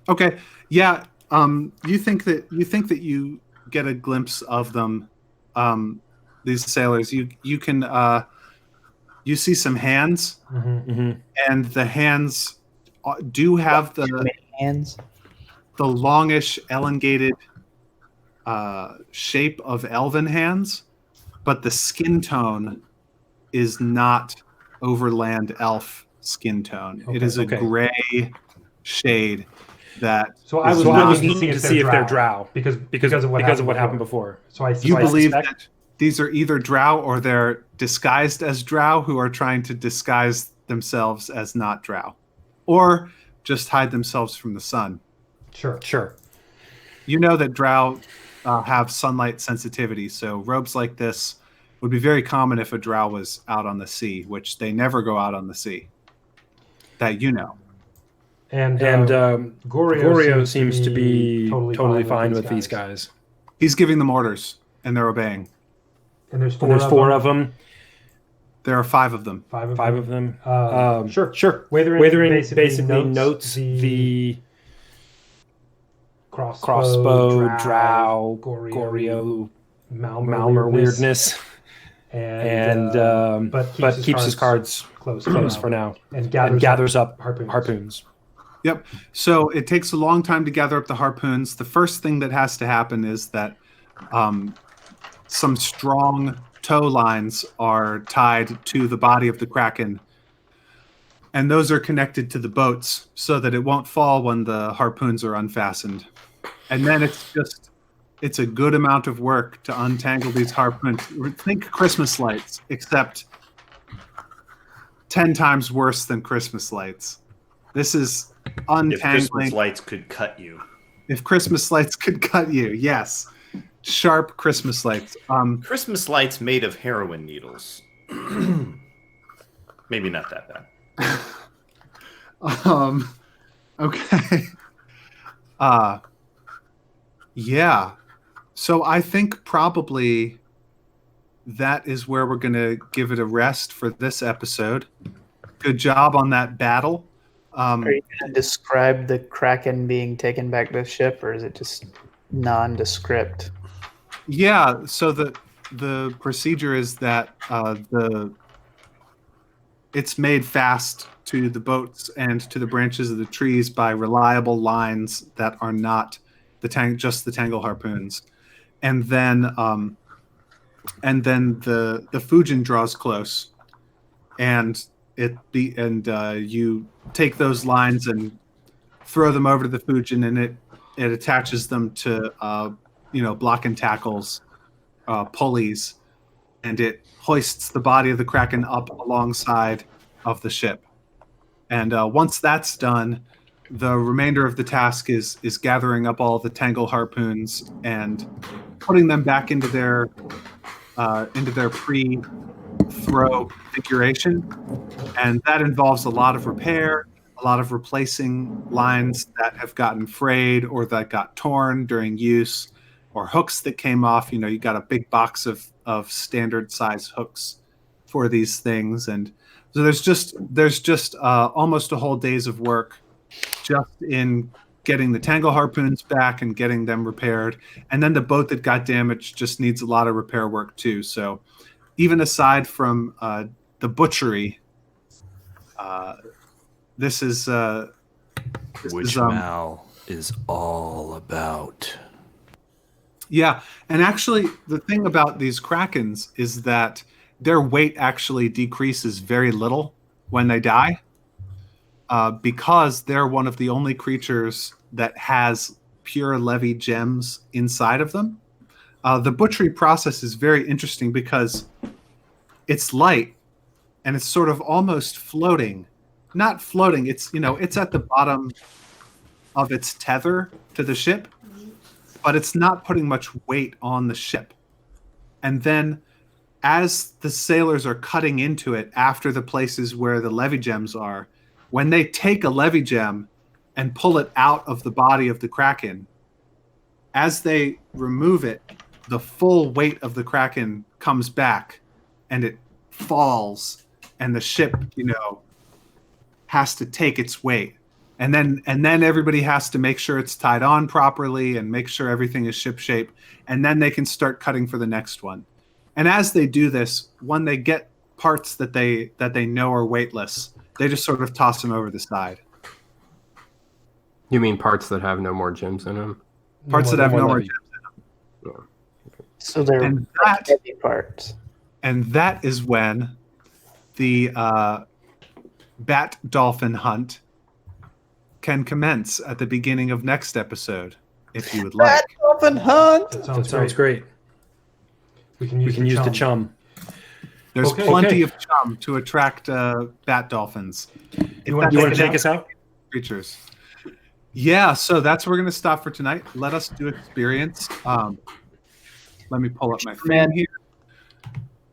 Okay. Yeah. You think that you get a glimpse of them, these sailors. You can you see some hands, and the hands do have the longish, elongated shape of elven hands, but the skin tone is not overland elf skin tone. It is a gray shade. So I was looking to see if they're drow because of what happened before. You believe that these are either drow or they're disguised as drow who are trying to disguise themselves as not drow, or just hide themselves from the sun. Sure. You know that drow have sunlight sensitivity, so robes like this would be very common if a drow was out on the sea, which they never go out on the sea. That you know. And Goryeo seems to be totally fine with these guys. He's giving them orders, and they're obeying. And there's four of them. There are 5 of them. Five of them. Sure. Waithering basically notes the crossbow, drow, Goryeo, Malmer weirdness, but keeps his cards close for now, and gathers up harpoons. Yep. So it takes a long time to gather up the harpoons. The first thing that has to happen is that some strong tow lines are tied to the body of the Kraken, and those are connected to the boats so that it won't fall when the harpoons are unfastened. And then it's a good amount of work to untangle these harpoons. Think Christmas lights, except 10 times worse than Christmas lights. This is untangling. If Christmas lights could cut you. If Christmas lights could cut you, yes. Sharp Christmas lights. Christmas lights made of heroin needles. Maybe not that bad. Okay. Yeah. So I think probably that is where we're going to give it a rest for this episode. Good job on that battle. Are you going to describe the Kraken being taken back to the ship, or is it just nondescript? Yeah, so the procedure is that it's made fast to the boats and to the branches of the trees by reliable lines that are not just the tangle harpoons, and then the Fujin draws close, and you take those lines and throw them over to the Fujin, and it attaches them to block and tackles, pulleys, and it hoists the body of the Kraken up alongside of the ship. And once that's done, the remainder of the task is gathering up all the tangle harpoons and putting them back into their pre-throw configuration. And that involves a lot of repair, a lot of replacing lines that have gotten frayed or that got torn during use, or hooks that came off. You got a big box of standard size hooks for these things. And so there's just almost a whole day's of work just in getting the tangle harpoons back and getting them repaired. And then the boat that got damaged just needs a lot of repair work too. So even aside from the butchery, this is which Mal is all about. Yeah, and actually the thing about these Krakens is that their weight actually decreases very little when they die, because they're one of the only creatures that has pure Levy gems inside of them. The butchery process is very interesting because it's light and it's sort of almost floating. Not floating, it's at the bottom of its tether to the ship. but it's not putting much weight on the ship. And then as the sailors are cutting into it after the places where the levy gems are, when they take a levy gem and pull it out of the body of the Kraken, as they remove it, the full weight of the Kraken comes back and it falls, and the ship, has to take its weight. And then everybody has to make sure it's tied on properly and make sure everything is ship shape, and then they can start cutting for the next one. And as they do this, when they get parts that they know are weightless, they just sort of toss them over the side. You mean parts that have no more gems in them? Parts that have no more gems in them. Yeah. So they're heavy parts. And that is when the bat dolphin hunt can commence at the beginning of next episode, if you would like. Bat dolphin hunt! That sounds great. We can use the chum. There's plenty of chum to attract bat dolphins. You want to take us out? Creatures. Yeah, so that's where we're going to stop for tonight. Let us do experience. Let me pull up my thing here.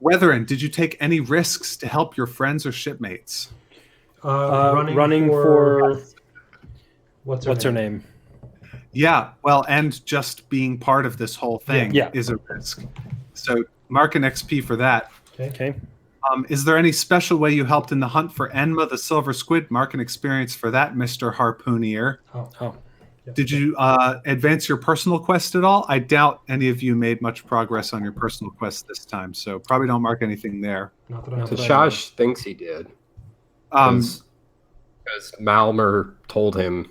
Weatherin, did you take any risks to help your friends or shipmates? Running for what's her name? Yeah, well, and just being part of this whole thing is a risk. So mark an XP for that. Okay. Is there any special way you helped in the hunt for Enma, the silver squid? Mark an experience for that, Mr. Harpoonier. Did you advance your personal quest at all? I doubt any of you made much progress on your personal quest this time, so probably don't mark anything there. for-Shosh thinks he did. Because Malmer told him,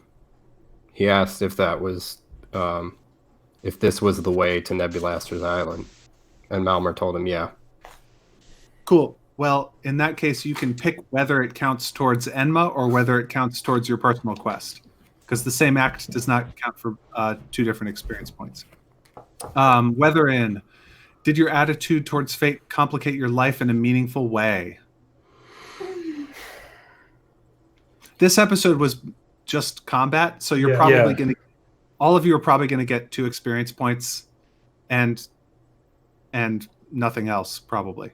he asked if that was, if this was the way to Nebulaster's Island. And Malmer told him, yeah. Cool. Well, in that case, you can pick whether it counts towards Enma or whether it counts towards your personal quest. Because the same act does not count for 2 different experience points. Weatherin, did your attitude towards fate complicate your life in a meaningful way? This episode was just combat, so you're probably going to... All of you are probably going to get 2 experience points and nothing else, probably.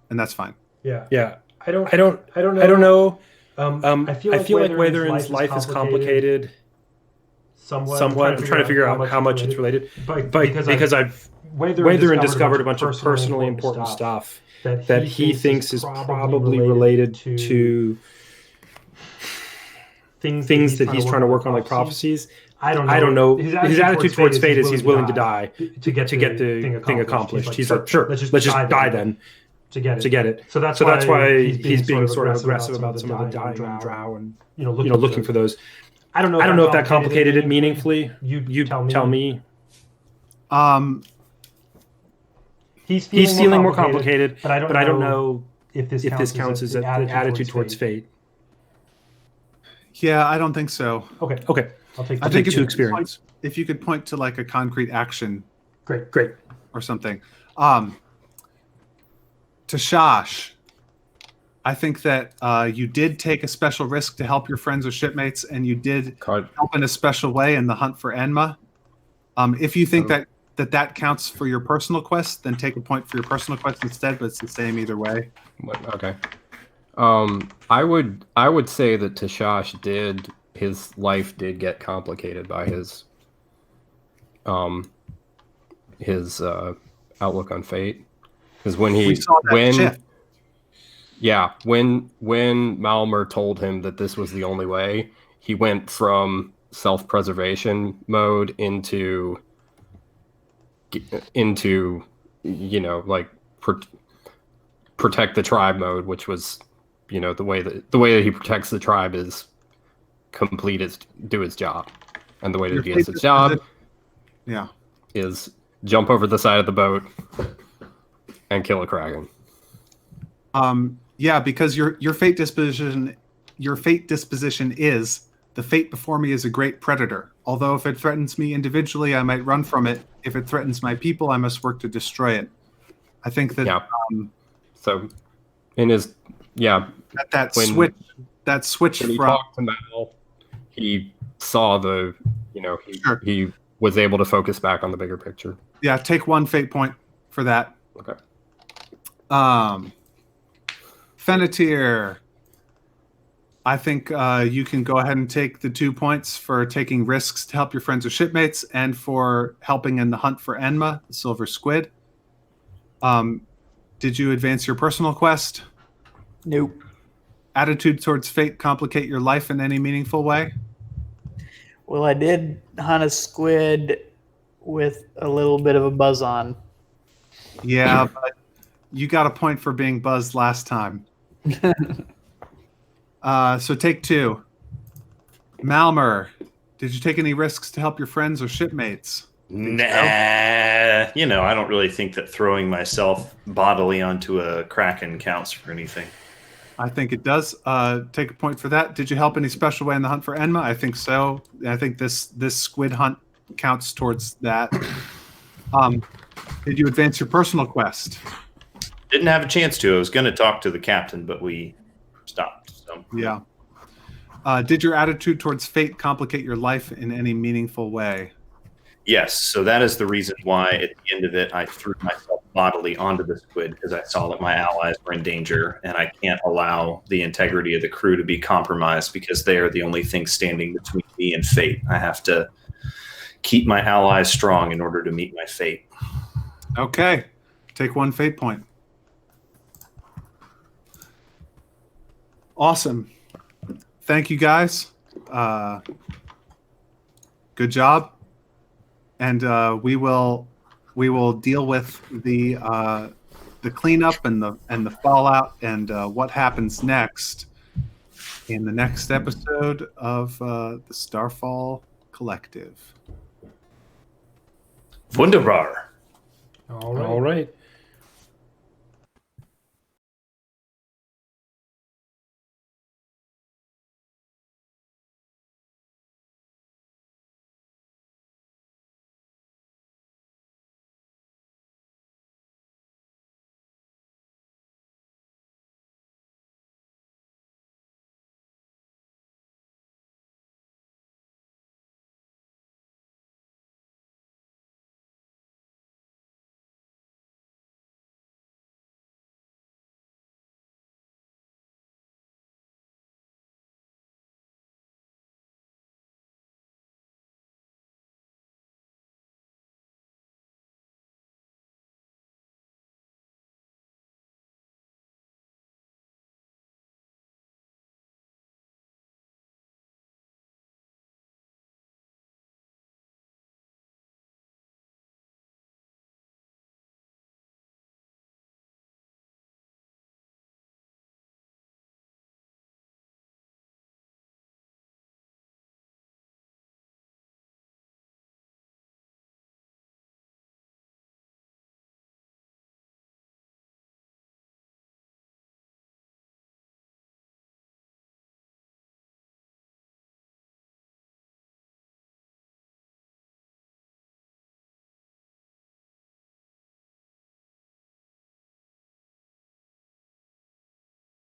And that's fine. Yeah. I don't know. I feel like Weatherin's life is complicated. Somewhat. I'm trying to figure out how much it's related. Because Weatherin discovered a bunch of personally important stuff that he thinks is probably related to things that he's trying to work on, like prophecies. I don't know. His attitude towards fate is he's willing to die to get the thing accomplished. He's like, sure, let's just die then. To get it. So that's why he's being sort of aggressive about some of the dying and drow and looking for those. I don't know if that complicated it meaningfully. You tell me. He's feeling more complicated, but I don't know if this counts as an attitude towards fate. Yeah, I don't think so. Okay. I'll take 2 experience. If you could point to like a concrete action, great, or something. To Shosh, I think that you did take a special risk to help your friends or shipmates, and you did help in a special way in the hunt for Enma. If you think that counts for your personal quest, then take a point for your personal quest instead, but it's the same either way. Okay. I would say that to-Shosh his life did get complicated by his outlook on fate. Because when Malmer told him that this was the only way, he went from self-preservation mode into protect the tribe mode, which was the way that he protects the tribe is do his job, and the way that he does his job is jump over the side of the boat and kill a Kraken. Because your fate disposition is the fate before me is a great predator. Although if it threatens me individually, I might run from it. If it threatens my people, I must work to destroy it. I think that so in his switch when he from talked to Mal, he saw he was able to focus back on the bigger picture. Yeah, take 1 fate point for that. Okay. Fenna, I think you can go ahead and take the 2 points for taking risks to help your friends or shipmates and for helping in the hunt for Enma, the silver squid. Did you advance your personal quest? Nope. Attitude towards fate complicate your life in any meaningful way? Well, I did hunt a squid with a little bit of a buzz on. Yeah, but you got a point for being buzzed last time. So take 2. Malmer, did you take any risks to help your friends or shipmates? Nah, I don't really think that throwing myself bodily onto a Kraken counts for anything. I think it does. Take a point for that. Did you help any special way in the hunt for Enma? I think so. I think this squid hunt counts towards that. Did you advance your personal quest? Didn't have a chance to. I was going to talk to the captain, but we stopped. So. Yeah. Did your attitude towards fate complicate your life in any meaningful way? Yes, so that is the reason why at the end of it I threw myself bodily onto the squid, because I saw that my allies were in danger, and I can't allow the integrity of the crew to be compromised because they are the only thing standing between me and fate. I have to keep my allies strong in order to meet my fate. Okay. Take 1 fate point. Awesome. Thank you, guys. Good job. And we will deal with the cleanup and the fallout and what happens next in the next episode of the Starfall Collective. Wunderbar. All right.